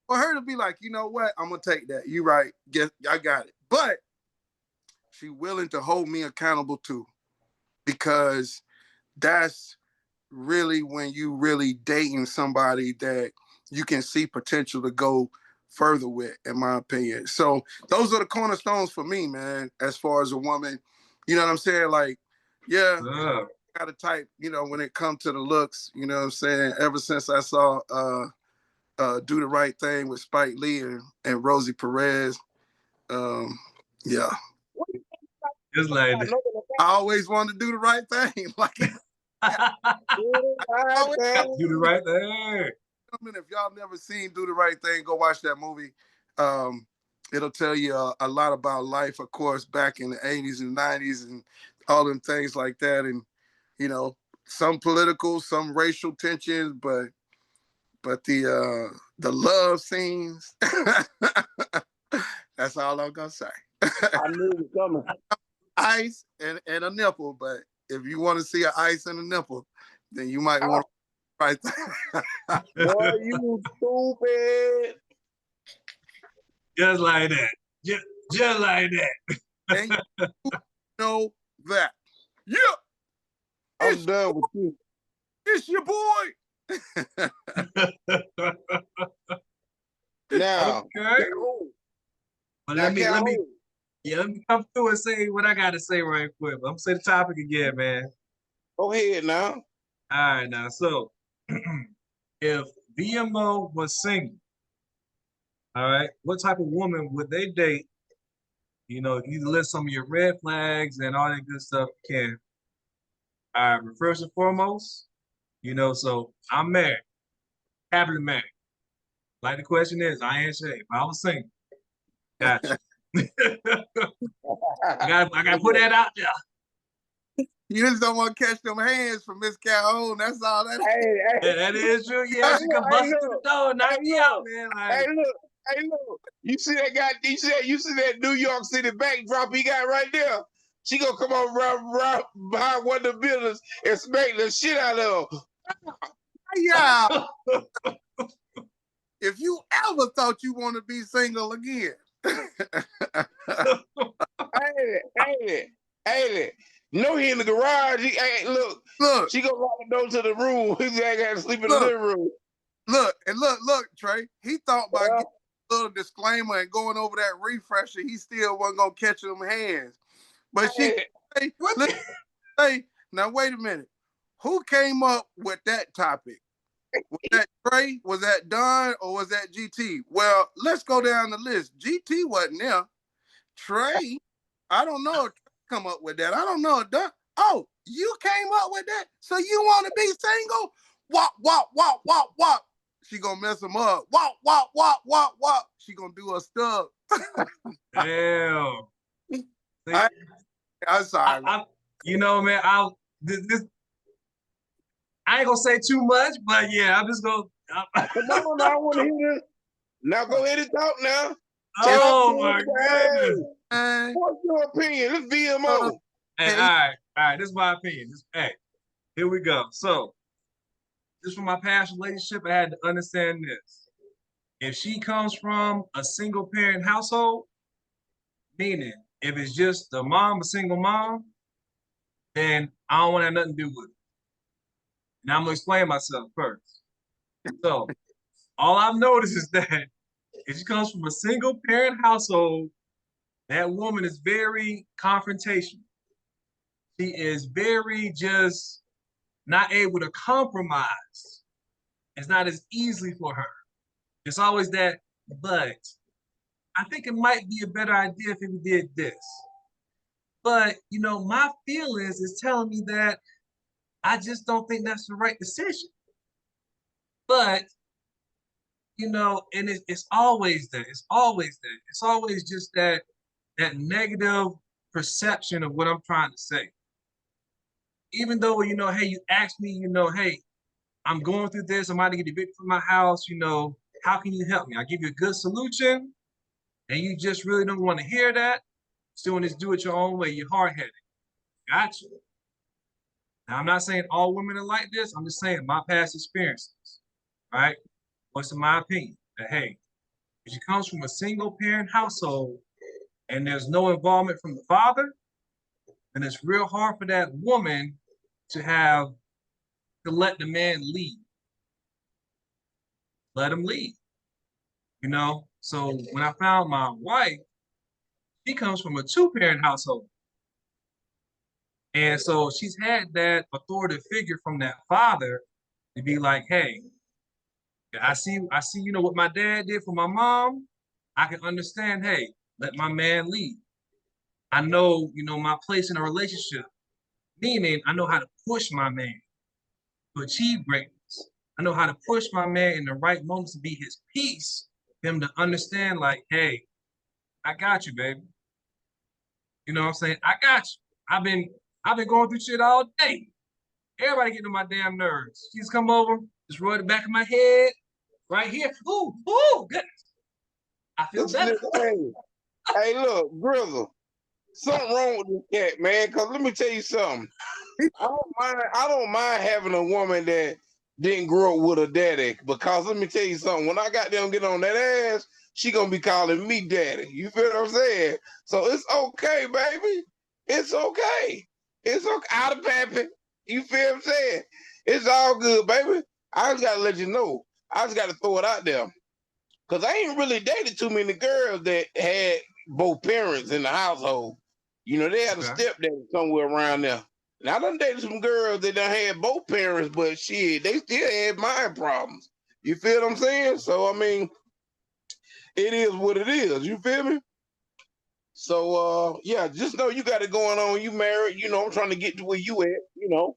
for her to be like, you know what? I'm gonna take that. You right? Guess I got it. But she willing to hold me accountable too, because that's really when you really dating somebody that you can see potential to go further with, in my opinion. So those are the cornerstones for me, man, as far as a woman. You know what I'm saying? Like, yeah, got a type, you know, when it comes to the looks, you know what I'm saying? Ever since I saw Do the Right Thing with Spike Lee and Rosie Perez, yeah. Just like I always wanted to do the right thing. Like, do the right thing. If y'all never seen Do the Right Thing, go watch that movie. It'll tell you a lot about life, of course, back in the 80s and 90s and all them things like that. And, you know, some political, some racial tensions, but the love scenes, that's all I'm gonna say. I knew it was coming. Ice and a nipple, but if you want to see an ice and a nipple, then you might want to right there. Boy, you stupid. Just like that. Just like that. And you know that. Yeah. I'm done with you. It's your boy. Now, okay. But let me come through and say what I gotta say right quick. I'm gonna say the topic again, man. Go ahead now. All right, now. So, if V.M.O was single, all right, what type of woman would they date? You know, you list some of your red flags and all that good stuff you can. All right, but first and foremost, you know, so I'm married, happily married. Like the question is, I ain't sure if I was single. Gotcha. I gotta put that out there. You just don't want to catch them hands from Miss Calhoun. That's all that is. Yeah, that is true. Yeah, she can bust through the door and knock me out, man. Like, Hey, look. You see that guy? You see that New York City backdrop he got right there? She gonna come on right behind one of the buildings and smack the shit out of him. Yeah. If you ever thought you want to be single again. Hey, no, he in the garage. Look. She gonna lock the door to the room. He got to sleep in the living room. Look, Trey. He thought by getting a little disclaimer and going over that refresher, he still wasn't gonna catch them hands. But she say, now wait a minute. Who came up with that topic? Was that Trey? Was that Don? Or was that GT? Well, let's go down the list. GT wasn't there. Trey, I don't know if Trey come up with that. I don't know. Don. Oh, you came up with that? So you want to be single? Wop, wop, wop, wop, wop. She gonna mess him up. Wop, wop, wop, wop, wop. She gonna do a stub. damn. I'm sorry. You know, man, I ain't gonna say too much, but yeah, I'm just gonna. Come on, I want to hear this. Now go ahead and talk now. Oh my goodness. What's your opinion? This V.M.O. Hey, all right. This is my opinion. Here we go. So, just from my past relationship, I had to understand this. If she comes from a single parent household, meaning if it's just a single mom, then I don't want to have nothing to do with it. Now I'm gonna explain myself first. So, all I've noticed is that if she comes from a single parent household, That woman is very confrontational. She is very just not able to compromise. It's not as easily for her. It's always that, but I think it might be a better idea if we did this. But, you know, my feelings is telling me that I just don't think that's the right decision. But, you know, and it's always that. It's always that. It's always just that negative perception of what I'm trying to say. Even though, you know, hey, you asked me, you know, hey, I'm going through this. I'm about to get evicted from my house. You know, how can you help me? I give you a good solution, and you just really don't want to hear that. Still want to do it your own way. You're hard-headed. Gotcha. Now, I'm not saying all women are like this. I'm just saying my past experiences, right? What's in my opinion? That, hey, if she comes from a single-parent household and there's no involvement from the father, then it's real hard for that woman to let the man lead. Let him lead, you know? So when I found my wife, she comes from a two-parent household. And so she's had that authoritative figure from that father to be like, hey, I see, you know, what my dad did for my mom. I can understand, hey, let my man lead. I know, you know, my place in a relationship, meaning I know how to push my man to achieve greatness. I know how to push my man in the right moments to be his peace, for him to understand, like, hey, I got you, baby. You know what I'm saying? I got you. I've been going through shit all day. Everybody getting on my damn nerves. She's come over, just rub the back of my head, right here. Ooh, goodness. I feel This better. nigga, hey, look, Grizzle. Something wrong with this cat, man. Cause let me tell you something. I don't mind having a woman that didn't grow up with a daddy. Because let me tell you something. When I got them get on that ass, she gonna be calling me daddy. You feel what I'm saying? So it's okay, baby. It's okay. It's okay. Out of pappy. You feel what I'm saying? It's all good, baby. I just gotta let you know. I just gotta throw it out there. Cause I ain't really dated too many girls that had both parents in the household. You know, they had a Okay. stepdaddy somewhere around there. And I done dated some girls that done had both parents, but shit, they still had mind problems. You feel what I'm saying? So I mean, it is what it is. You feel me? So yeah, just know you got it going on. You married, you know, I'm trying to get to where you at, you know.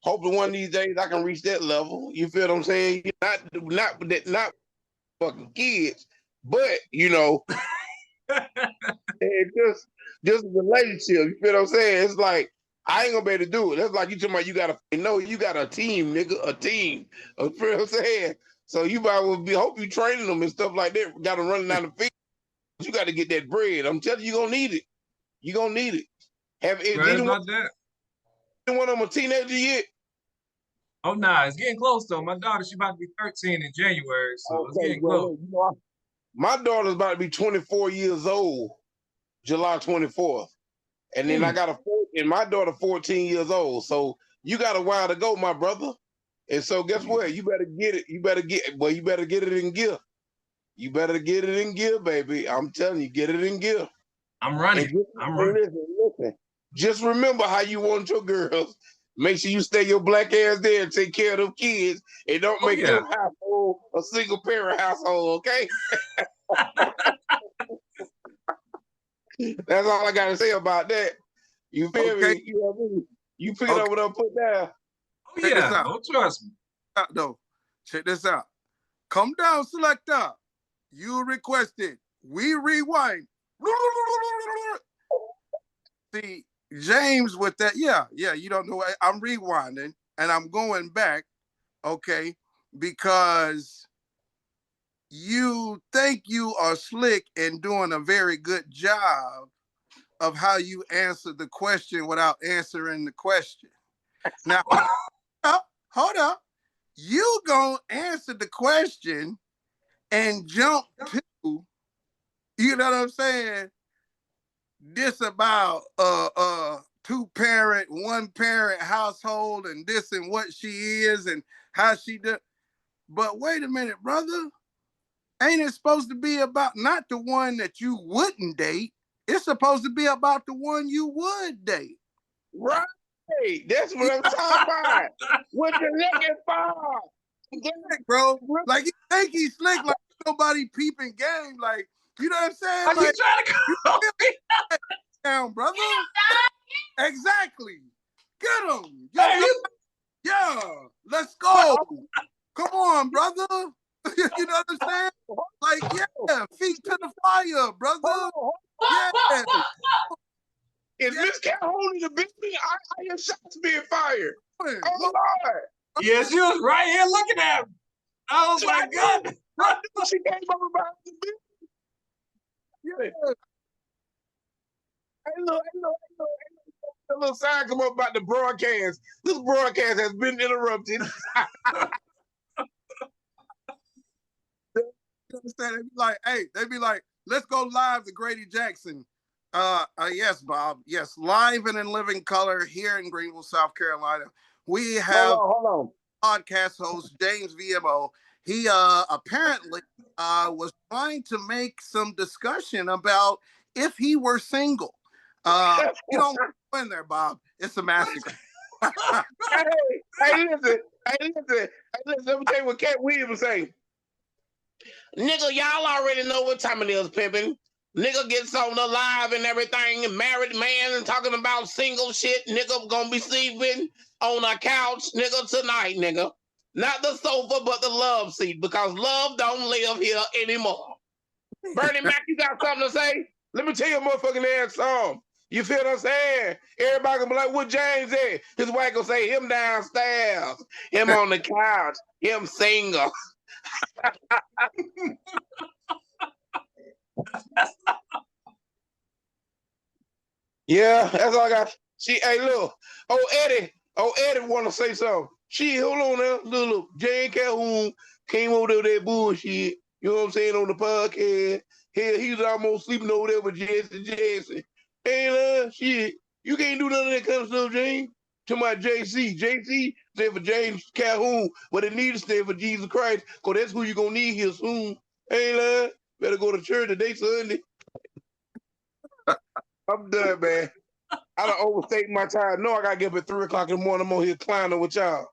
Hopefully one of these days I can reach that level. You feel what I'm saying? Not fucking kids, but you know, and just a relationship. You feel what I'm saying? It's like I ain't gonna be able to do it. That's like you talking about you got a team, nigga, a team. You feel what I'm saying? So you might well be hope you training them and stuff like that. Got them running down the field. You got to get that bread. I'm telling you, you're gonna need it. You're gonna need it. Have is Right about that. anyone of them a teenager yet? Oh nah, it's getting close though. My daughter, she about to be 13 in January, so it's Okay, getting close. well, you know, my daughter's about to be 24 years old, July 24th. And then I got and my daughter 14 years old. So you got a while to go, my brother. And so guess what? You better get it. You better get it in gear. You better get it in gear, baby. I'm telling you, get it in gear. I'm And running. just, I'm hey, running. listen. Just remember how you want your girls. Make sure you stay your black ass there and take care of them kids and don't Oh make yeah. your household a single parent household, okay? That's all I gotta say about that. You feel Okay, me? You know what I mean? You pick it okay. up and put down. Oh Check this yeah. out. Oh trust me. Though. Check this out. Come down, selector. You requested. We rewind. See, James with that. Yeah. You don't know. I'm rewinding and I'm going back. Okay, because you think you are slick and doing a very good job of how you answer the question without answering the question. Now, hold up. You gonna answer the question and jump to, you know what I'm saying? This about two parent, one parent household and this and what she is and how she does. But wait a minute, brother. Ain't it supposed to be about not the one that you wouldn't date? It's supposed to be about the one you would date. Right. That's what I'm talking about. What you looking for? Slick, bro. Like you think he's slick, like nobody peeping game. Like, you know what I'm saying? Are you Like, trying to go? down, brother. Exactly. Get him. Hey, Yeah. Let's go. Come on, brother. You know what I'm saying? Like, yeah, feet to the fire, brother. Yeah. Is Miss Calhoun in the building? I hear shots being fired. Oh, Lord. yeah, she was right here looking at him. I was like, God. She came over behind the building. Yeah. Hey, look. A little sign come up about the broadcast. This broadcast has been interrupted. They'd be like, let's go live to Grady Jackson. Yes, Bob. Yes, live and in living color here in Greenville, South Carolina. We have hold on. Podcast host James V.M.O. He apparently was trying to make some discussion about if he were single. You don't go in there, Bob. It's a massacre. Hey, listen. Let me tell you what Cat Williams was saying. Nigga, y'all already know what time it is, pimping. Nigga gets on the live and everything, and married man and talking about single shit. Nigga gonna be sleeping on a couch, nigga, tonight, nigga. Not the sofa, but the love seat, because love don't live here anymore. Bernie Mac, you got something to say? Let me tell you a motherfucking ass song. You feel what I'm saying? Everybody gonna be like, what James said? His wife gonna say, him downstairs, him on the couch, him single. Yeah, that's all I got. Hey, look. Eddie want to say something. Hold on now. Look. Jane Calhoun came over there with that bullshit. You know what I'm saying, on the podcast. Hell, he was almost sleeping over there with Jesse Jackson. Hey, shit. You can't do none of that kind of stuff, Jane. To my JC. JC stand for James Calhoun, but it needs to stand for Jesus Christ, because that's who you're going to need here soon. Hey, better go to church today, Sunday. I'm done, man. I done overstayed my time. No, I got to get up at 3 o'clock in the morning. I'm on here climbing with y'all.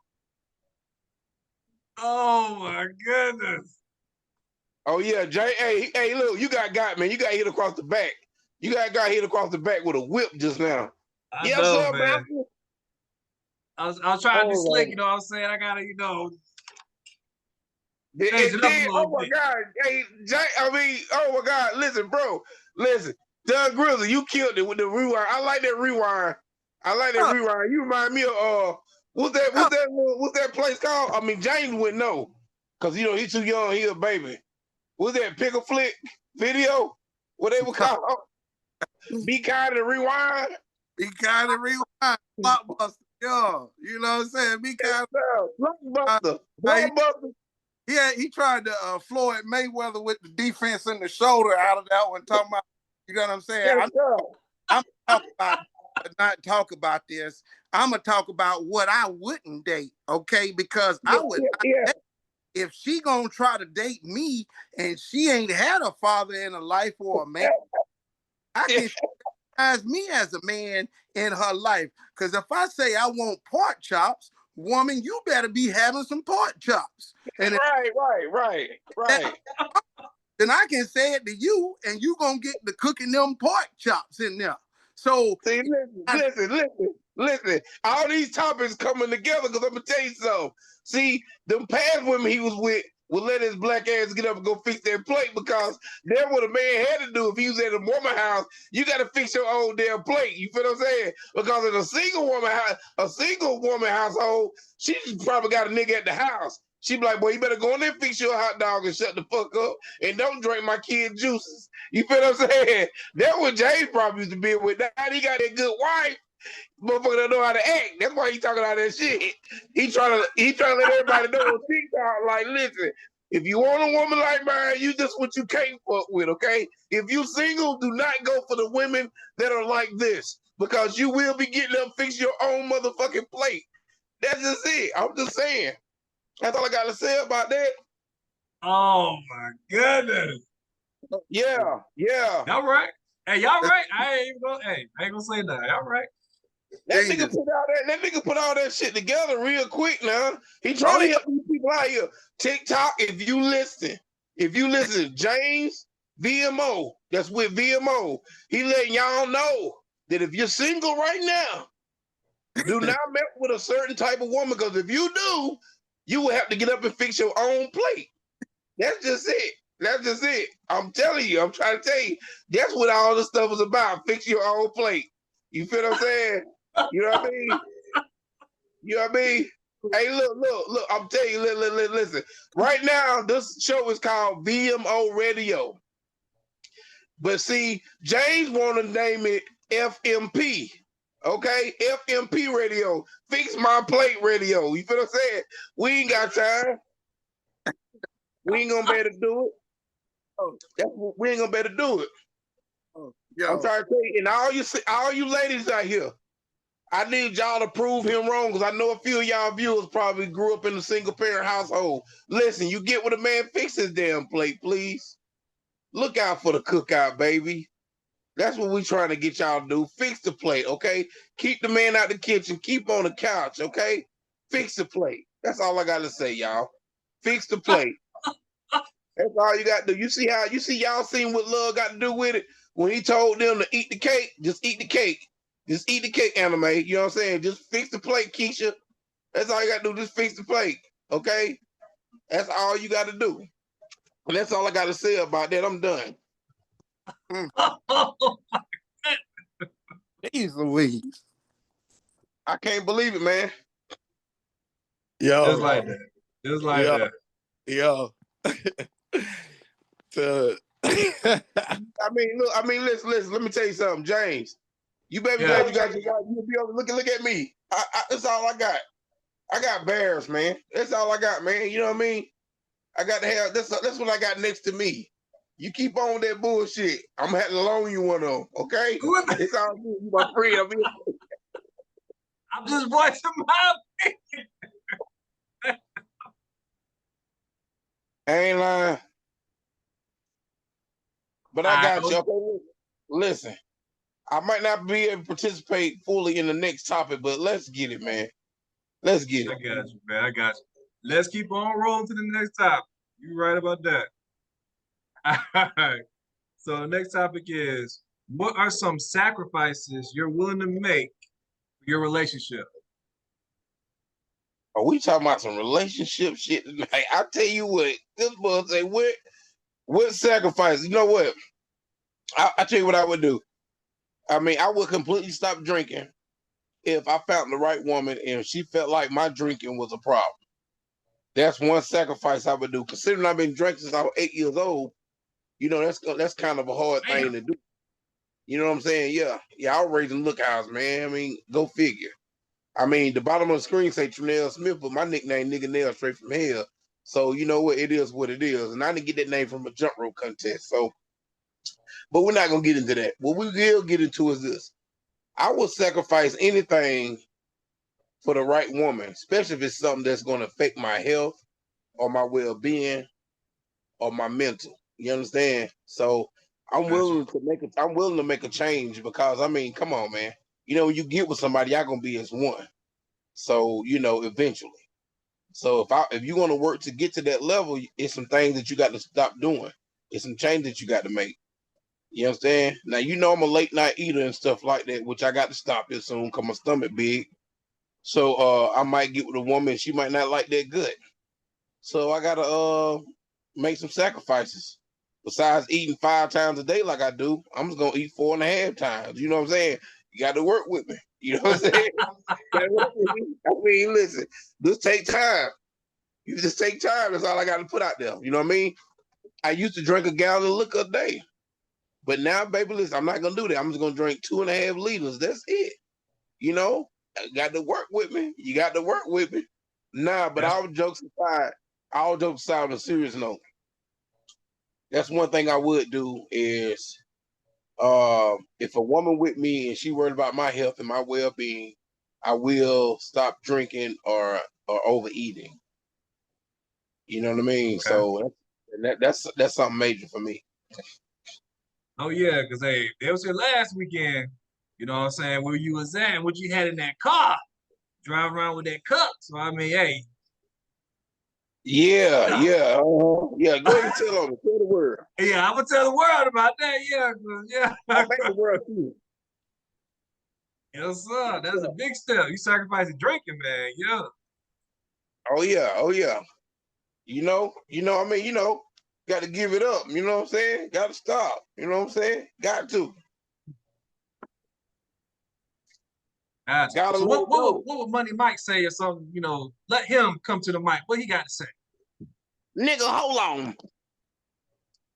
Oh, my goodness. Oh, yeah. Jay, hey, look, you got, man. You got hit across the back. You got hit across the back with a whip just now. I know, man. I was trying to be slick, you know what I'm saying? I got to, change it up a little bit. God. Hey, oh, my God. Listen, bro. Listen. Doug Grizzly, you killed it with the rewind. I like that rewind. Rewind. You remind me of what's that place called? I mean, James wouldn't know, because he's too young. He a baby. What's that pick a flick video? What they were called? Be Kind and Rewind. Be Kind and Rewind. Blockbuster. Yeah, you know what I'm saying? Be Kind. Blockbuster. Yeah, he tried to Floyd Mayweather with the defense in the shoulder out of that one, talking about. You know what I'm saying? I'm talking about, not talk about this. I'm gonna talk about what I wouldn't date, okay? Because I would not, if she gonna try to date me and she ain't had a father in her life or a man, I can recognize me as a man in her life. Because if I say I want pork chops, woman, you better be having some pork chops. And right. Then I can say it to you, and you gonna get the cooking them pork chops in there. So see, listen. All these topics coming together, because I'm gonna tell you something. See, them past women he was with would let his black ass get up and go fix their plate, because that's what a man had to do. If he was at a woman house, you got to fix your own damn plate. You feel what I'm saying? Because in a single woman household, she probably got a nigga at the house. She be like, boy, you better go in there and fix your hot dog and shut the fuck up and don't drink my kid juices. You feel what I'm saying? That's what James probably used to be with. Now he got that good wife. Motherfucker don't know how to act. That's why he talking all that shit. He trying to let everybody know on TikTok, like, listen, if you want a woman like mine, you just what you can't fuck with, okay? If you single, do not go for the women that are like this, because you will be getting up fix your own motherfucking plate. That's just it. I'm just saying. That's all I got to say about that. Oh, my goodness. Yeah. All right. Hey, y'all right? I ain't gonna say that. Y'all right? That Genius. nigga put all that shit together real quick now. He trying Oh, to yeah. help these people out here. TikTok, if you listen to James V.M.O, that's with V.M.O, he letting y'all know that if you're single right now, do not mess with a certain type of woman, because if you do, you will have to get up and fix your own plate. That's just it. That's just it. I'm telling you, I'm trying to tell you, that's what all this stuff is about. Fix your own plate. You feel what I'm saying? You know what I mean? You know what I mean? Hey, look, I'm telling you, listen. Right now, this show is called V.M.O Radio. But see, James want to name it FMP. Okay? FMP Radio. Fix my plate radio. You feel what I'm saying? We ain't got time. We ain't gonna be able to do it. We ain't gonna be able to do it. Yo. I'm trying to tell you, and all you ladies out here, I need y'all to prove him wrong, because I know a few of y'all viewers probably grew up in a single parent household. Listen, you get with a man, fix his damn plate, please. Look out for the cookout, baby. That's what we trying to get y'all to do. Fix the plate, okay? Keep the man out the kitchen. Keep on the couch, okay? Fix the plate. That's all I got to say, y'all. Fix the plate. That's all you got to do. You see y'all seen what love got to do with it? When he told them to eat the cake, just eat the cake. Just eat the cake, anime. You know what I'm saying? Just fix the plate, Keisha. That's all you got to do. Just fix the plate, okay? That's all you got to do. And that's all I got to say about that. I'm done. Jeez Louise. I can't believe it, man. Yo. Just like that. Just like that. Yo. Listen. Let me tell you something, James. You baby Yeah. glad you got your wife. You be able to look at me. That's all I got. I got bears, man. That's all I got, man. You know what I mean? I got to have that's what I got next to me. You keep on with that bullshit, I'm gonna have to loan you one of them, okay? It's all good. You my friend. I'm just voicing my opinion. I ain't lying. But I got you. Okay, listen, I might not be able to participate fully in the next topic, but let's get it, man. Let's get it. I got you, man. I got you. Let's keep on rolling to the next topic. You right about that. All right. So the next topic is, what are some sacrifices you're willing to make for your relationship? Are we talking about some relationship shit tonight? I tell you what, this boy say what sacrifice? You know what? I tell you what I would do. I mean, I would completely stop drinking if I found the right woman and she felt like my drinking was a problem. That's one sacrifice I would do. Considering I've been drinking since I was 8 years old, you know, that's kind of a hard thing to do. You know what I'm saying? Yeah, I was raised in Lookhouse, man. I mean, go figure. I mean, the bottom of the screen say Trinell Smith, but my nickname Nigga Nail straight from hell. So you know what? It is what it is. And I didn't get that name from a jump rope contest. So, but we're not gonna get into that. What we will get into is this. I will sacrifice anything for the right woman, especially if it's something that's gonna affect my health or my well-being or my mental. You understand? So I'm willing to make a change, because I mean, come on, man. You know, when you get with somebody, y'all gonna be as one. So, you know, eventually. So if you want to work to get to that level, it's some things that you got to stop doing. It's some change that you got to make. You understand? Now, you know I'm a late night eater and stuff like that, which I got to stop it soon because my stomach big. So I might get with a woman, she might not like that good. So I gotta make some sacrifices. Besides eating 5 times a day like I do, I'm just gonna eat 4.5 times. You know what I'm saying? You got to work with me. You know what I'm saying? I mean, listen, this take time. You just take time. That's all I got to put out there. You know what I mean? I used to drink a gallon of liquor a day. But now, baby, listen, I'm not going to do that. I'm just going to drink 2.5 liters. That's it. You know? You got to work with me. You got to work with me. Nah, but all jokes aside, on a serious note, that's one thing I would do is if a woman with me and she worried about my health and my well-being, I will stop drinking or overeating. You know what I mean? Okay. So that's something major for me. Oh yeah, because hey, they was here last weekend. You know what I'm saying? Where you was at, and what you had in that car, driving around with that cup. So I mean, hey, Yeah, yeah, yeah. Go ahead and tell them. Tell the world. yeah, I'm gonna tell the world about that. Yeah, I yeah. make the world too. Yes, sir. That's a big step. You sacrificing drinking, man. Yeah. Oh yeah, oh yeah. I mean, got to give it up. You know what I'm saying? Got to stop. You know what I'm saying? Got to. Gotcha. Got to So let it go. what would Money Mike say or something? You know, let him come to the mic. What he got to say? Nigga, hold on.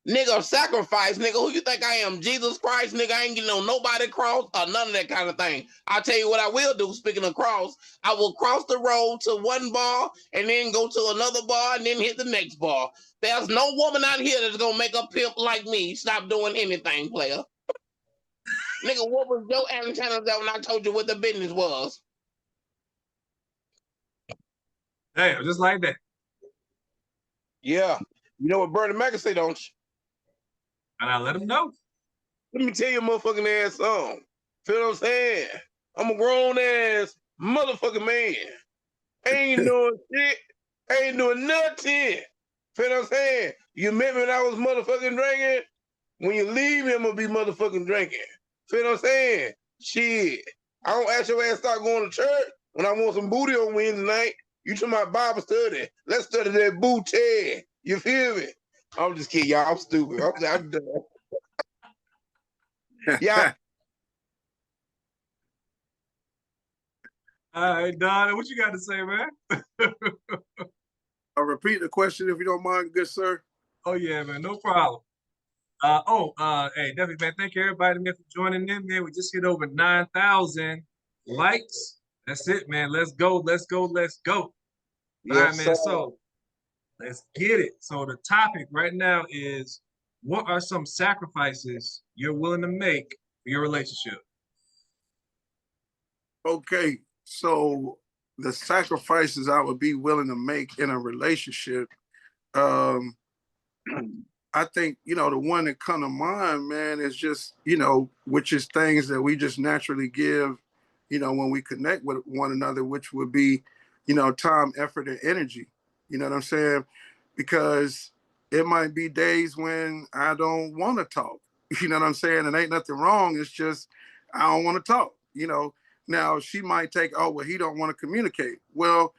Nigga, sacrifice, nigga. Who you think I am? Jesus Christ, nigga. I ain't getting on nobody cross or none of that kind of thing. I'll tell you what I will do, speaking of cross. I will cross the road to one bar and then go to another bar and then hit the next bar. There's no woman out here that's gonna make a pimp like me stop doing anything, player. Nigga, what was your antenna that when I told you what the business was? Damn, just like that. Yeah. You know what Bernie Mac say, don't you? And I let him know. Let me tell you a motherfucking ass song. Feel what I'm saying? I'm a grown ass motherfucking man. Ain't doing shit. Ain't doing nothing. Feel what I'm saying? You met me when I was motherfucking drinking. When you leave me, I'm gonna be motherfucking drinking. Feel what I'm saying? Shit. I don't ask your ass start going to church when I want some booty on Wednesday night. You to my Bible study. Let's study that booty. You feel me? I'm just kidding, y'all. I'm stupid. I'm done. Yeah. All right, Don, what you got to say, man? I'll repeat the question if you don't mind, good sir. Oh yeah, man, no problem. Hey, definitely, man. Thank you everybody, man, for joining in, man. We just hit over 9,000 likes. That's it, man. Let's go, let's go, let's go. All right, Yes, man. sir. So let's get it. So the topic right now is, what are some sacrifices you're willing to make for your relationship? Okay, so the sacrifices I would be willing to make in a relationship, um, I think, the one that come to mind, man, is just, which is things that we just naturally give, when we connect with one another, which would be, time, effort, and energy. You know what I'm saying? Because it might be days when I don't want to talk. You know what I'm saying? And ain't nothing wrong. It's just I don't want to talk. Now she might take, oh, well, he don't want to communicate. Well,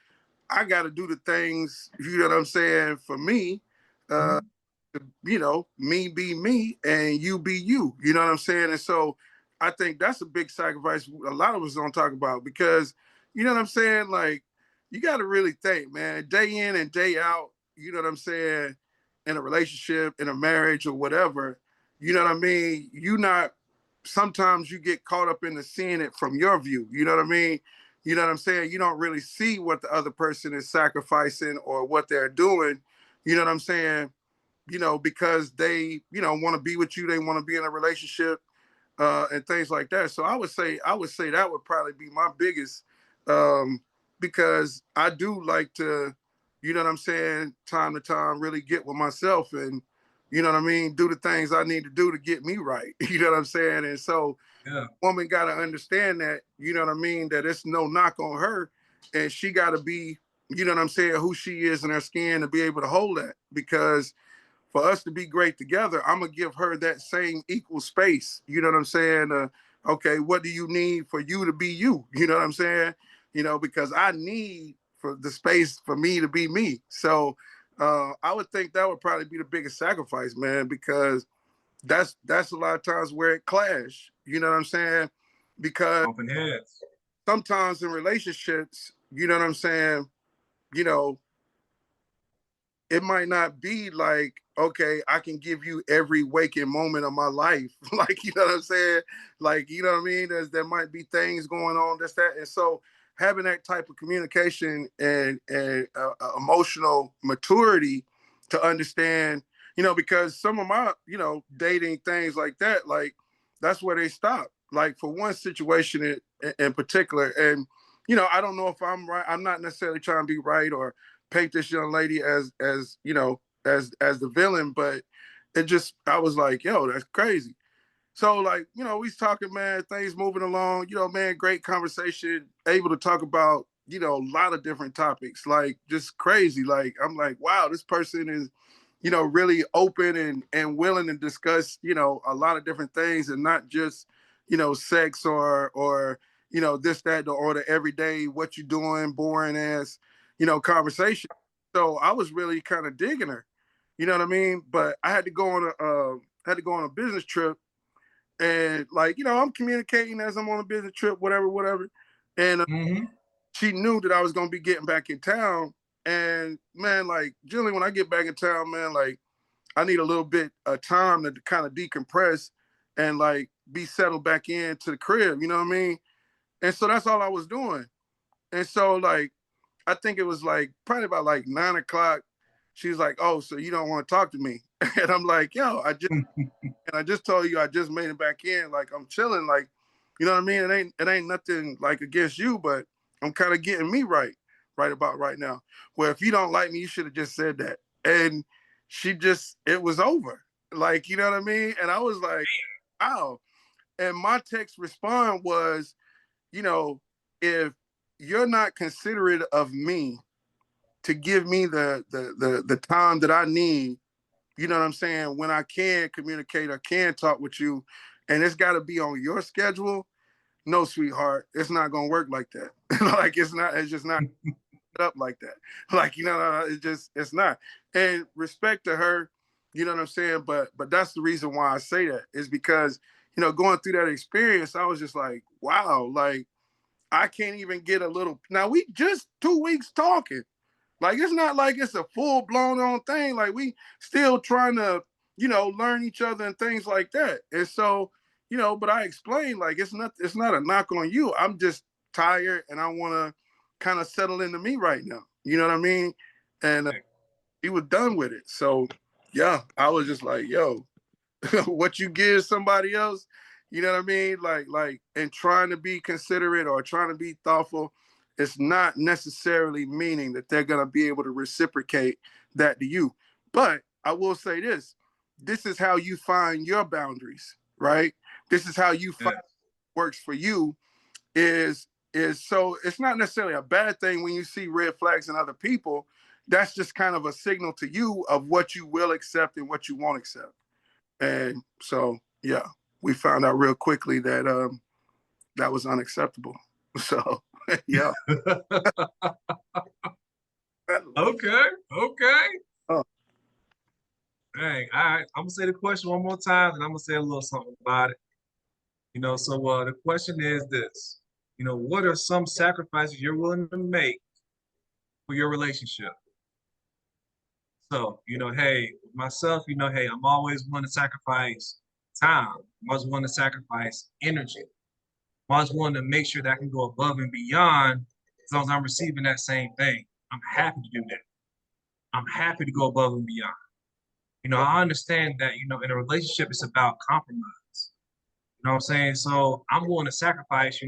I got to do the things, you know what I'm saying, for me. Me be me and you be you. You know what I'm saying? And so I think that's a big sacrifice a lot of us don't talk about because, you know what I'm saying? Like, you got to really think, man, day in and day out, you know what I'm saying, in a relationship, in a marriage or whatever, you know what I mean? Sometimes you get caught up in the seeing it from your view. You know what I mean? You know what I'm saying? You don't really see what the other person is sacrificing or what they're doing. You know what I'm saying? Because they, want to be with you, they want to be in a relationship, and things like that. So I would say that would probably be my biggest, because I do like to, you know what I'm saying, time to time, really get with myself and, you know what I mean, do the things I need to do to get me right. You know what I'm saying? And so, Yeah. woman got to understand that, you know what I mean, that it's no knock on her, and she got to be, you know what I'm saying, who she is in her skin to be able to hold that, because for us to be great together, I'm gonna give her that same equal space. You know what I'm saying? Okay, what do you need for you to be you? You know what I'm saying? Because I need for the space for me to be me. So I would think that would probably be the biggest sacrifice, man, because that's a lot of times where it clash. You know what I'm saying? Because Open heads. sometimes in relationships, you know what I'm saying, you know, it might not be like, okay, I can give you every waking moment of my life. Like, you know what I'm saying? Like, you know what I mean? There might be things going on, this, that. And so having that type of communication and emotional maturity to understand, because some of my, dating things like that, like that's where they stop. Like for one situation in particular. And, I don't know if I'm right. I'm not necessarily trying to be right or paint this young lady as the villain, but I was like, yo, that's crazy. So like, you know, we was talking, man, things moving along, you know, man, great conversation, able to talk about, you know, a lot of different topics, like just crazy. Like, I'm like, wow, this person is, you know, really open and willing to discuss, you know, a lot of different things and not just, you know, sex or, you know, this, that, or the everyday, what you doing, boring ass, you know, conversation. So I was really kind of digging her, you know what I mean? But I had to go on a business trip, and like, you know, I'm communicating as I'm on a business trip, whatever. And Mm-hmm. she knew that I was gonna be getting back in town. And man, like generally when I get back in town, man, like I need a little bit of time to kind of decompress and like be settled back into the crib, you know what I mean? And so that's all I was doing. And so like I think it was like probably about like 9 o'clock. She's like, "Oh, so you don't want to talk to me?" And I'm like, "Yo, I just told you I just made it back in. Like I'm chilling. Like, you know what I mean? It ain't nothing like against you, but I'm kind of getting me right about right now. Where if you don't like me, you should have just said that." And it was over. Like, you know what I mean? And I was like, wow. And my text respond was, you know, if you're not considerate of me to give me the time that I need, you know what I'm saying, when I can communicate or can talk with you, and it's got to be on your schedule, no, sweetheart, it's not gonna work like that. Like it's just not up like that. Like, you know, it's not. And respect to her, you know what I'm saying. But that's the reason why I say that is because, you know, going through that experience, I was just like, wow, like I can't even get a little. Now we just 2 weeks talking. Like it's not like it's a full blown on thing. Like we still trying to, you know, learn each other and things like that. And so, you know, but I explained like it's not a knock on you. I'm just tired and I want to kind of settle into me right now. You know what I mean? And he was done with it. So yeah, I was just like, yo, what you give somebody else, you know what I mean? Like, and trying to be considerate or trying to be thoughtful, it's not necessarily meaning that they're gonna be able to reciprocate that to you. But I will say this is how you find your boundaries, right? This is how you find Yes. what works for you is so it's not necessarily a bad thing when you see red flags in other people. That's just kind of a signal to you of what you will accept and what you won't accept. And so, yeah, we found out real quickly that that was unacceptable. So, yeah. Okay. Okay. Oh, Dang. All right. I'm gonna say the question one more time, and I'm gonna say a little something about it. So the question is this. What are some sacrifices you're willing to make for your relationship? So, hey, myself, hey, I'm always willing to sacrifice time. I'm always willing to sacrifice energy. I'm always willing to make sure that I can go above and beyond as long as I'm receiving that same thing. I'm happy to do that. I'm happy to go above and beyond. I understand that, in a relationship, it's about compromise. You know what I'm saying? So I'm willing to sacrifice,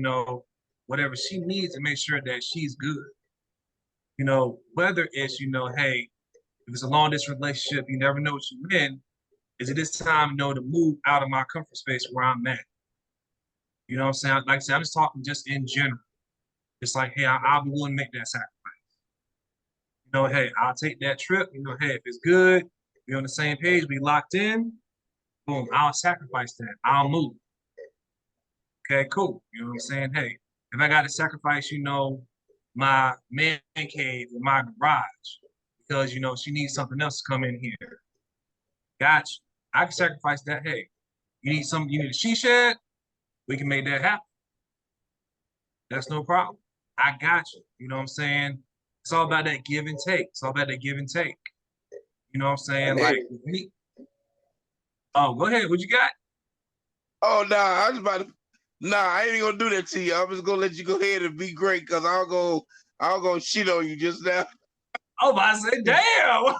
whatever she needs to make sure that she's good. Whether it's, hey, if it's a long distance relationship, you never know what you're in. Is it this time, to move out of my comfort space where I'm at? You know what I'm saying? Like I said, I'm just talking just in general. It's like, hey, I'll be willing to make that sacrifice. Hey, I'll take that trip. Hey, if it's good, we on the same page, we locked in, boom, I'll sacrifice that. I'll move. Okay, cool. You know what I'm saying? Hey, if I got to sacrifice, my man cave or my garage because, she needs something else to come in here. Got you. I can sacrifice that. Hey, you need a she shed? We can make that happen. That's no problem. I got you. You know what I'm saying? It's all about that give and take. It's all about that give and take. You know what I'm saying? Hey. Like with me. Oh, go ahead. What you got? Oh no, I was about to. Nah, I ain't gonna do that to you. I'm just gonna let you go ahead and be great because I'll go shit on you just now. Oh, I said, damn.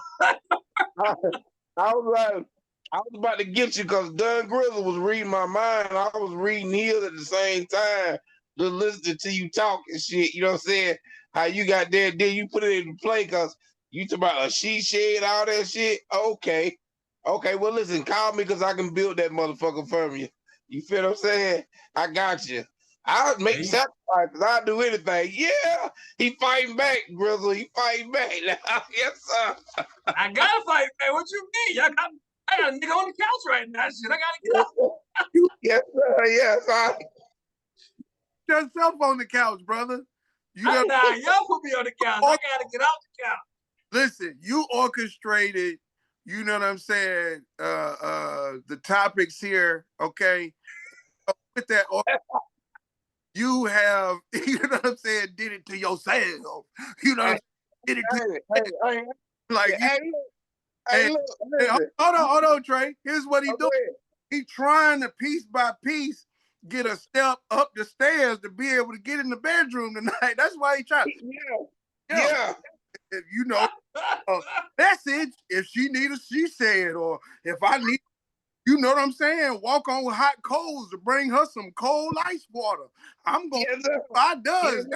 I was like, I was about to get you because Dunn Grizzle was reading my mind. I was reading his at the same time, just listening to you talk and shit. You know what I'm saying? How you got there, then you put it in play because you talk about a she shed, all that shit. Okay. Okay, well listen, call me because I can build that motherfucker from you. You feel what I'm saying? I got you. I'll make Hey. sacrifices. I'll do anything. Yeah, he fighting back, Grizzle. He fighting back. Yes, sir. I gotta fight, man. What you mean? I got a nigga on the couch right now. Shit, I gotta get up. Yes, sir. Yes, sir. Yourself on the couch, brother. You know, Nah, y'all put me on the couch. I gotta get off the couch. listen, you orchestrated, you know what I'm saying, the topics here, okay? With that, you have, you know what I'm saying, did it to yourself. You know what I'm saying? Did it to Hey, like you, hey, and, look, and hold on, Trey. Here's what he okay. doing. He trying to piece by piece get a step up the stairs to be able to get in the bedroom tonight. That's why he trying. Yeah. If you know a message, if she need a she said, or if I need, you know what I'm saying, walk on with hot coals to bring her some cold ice water. I'm going to, I does.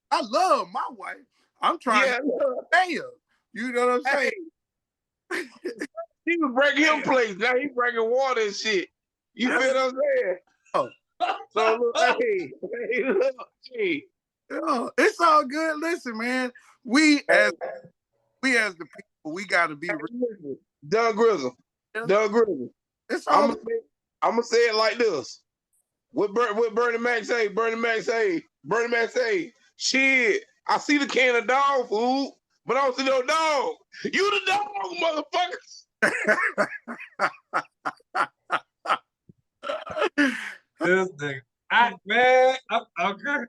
I love my wife. I'm trying to stay her. You know what I'm saying? He was breaking him plates. Now he breaking water and shit. You feel what I'm saying? Oh. So look, hey. Oh, it's all good. Listen, man. We as the people, we gotta be Doug Grizzle. It's all I'm gonna say it like this. What Bernie Mac say? Bernie Mac say, shit, I see the can of dog food, but I don't see no dog. You the dog, motherfuckers. This thing. Man, okay.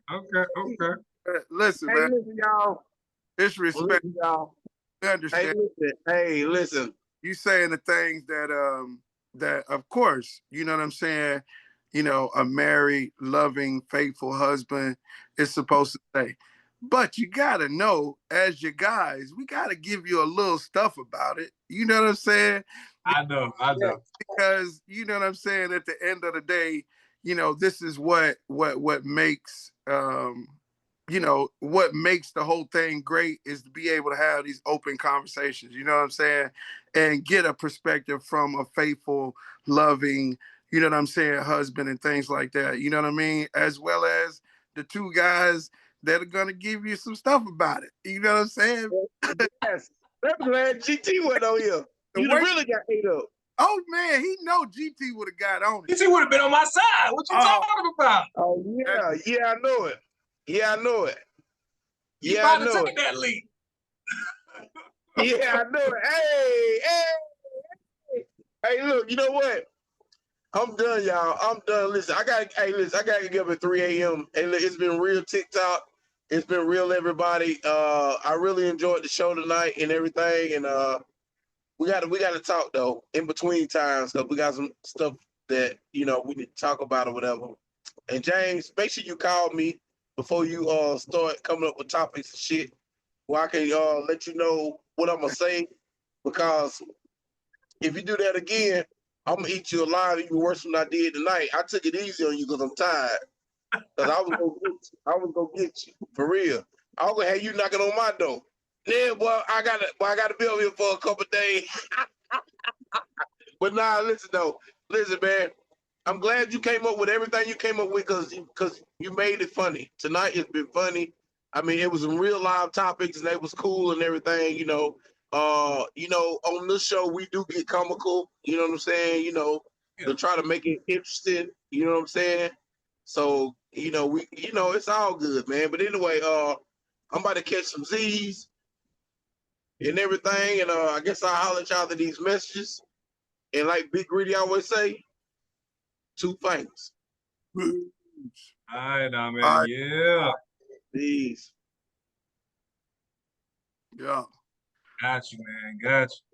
Listen, hey, man. Listen, y'all. Disrespect. Listen, y'all. We understand. Hey, listen. You saying the things that of course, you know what I'm saying, you know, a married, loving, faithful husband is supposed to say. But you gotta know, as your guys, we gotta give you a little stuff about it. You know what I'm saying? I know. Because you know what I'm saying, at the end of the day, you know, this is what makes you know, what makes the whole thing great is to be able to have these open conversations, you know what I'm saying? And get a perspective from a faithful, loving, you know what I'm saying, husband and things like that. You know what I mean? As well as the two guys that are gonna give you some stuff about it. You know what I'm saying? Yes. I'm glad GT went on here. You really got ate up. Oh man, he know GT would have got on it. GT would have been on my side. What you talking about? Oh yeah, I know it. Yeah, I know it. You about to take that leap. Yeah, I know it. Hey, look, you know what? I'm done, y'all. I'm done. Listen, I gotta get up at 3 a.m. And it's been real TikTok. It's been real everybody. I really enjoyed the show tonight and everything. And we gotta talk though in between times, because we got some stuff that, you know, we need to talk about or whatever. And James, make sure you call me before you start coming up with topics and shit, where I can let you know what I'm gonna say. Because if you do that again, I'm gonna eat you alive even worse than I did tonight. I took it easy on you because I'm tired. Because I was gonna get you for real. I was gonna have you knocking on my door. Yeah, well, I gotta be over here for a couple of days. But nah, listen, man. I'm glad you came up with everything you came up with, because you made it funny. Tonight it's been funny. I mean, it was some real live topics and it was cool and everything, you know. On this show we do get comical, you know what I'm saying, to try to make it interesting, you know what I'm saying? So, it's all good, man. But anyway, I'm about to catch some Z's and everything, and I guess I'll holler at y'all to these messages. And like Big Greedy always say, 2 things. All right, now, man. Yeah. Peace. Yeah. Got you, man. Got you.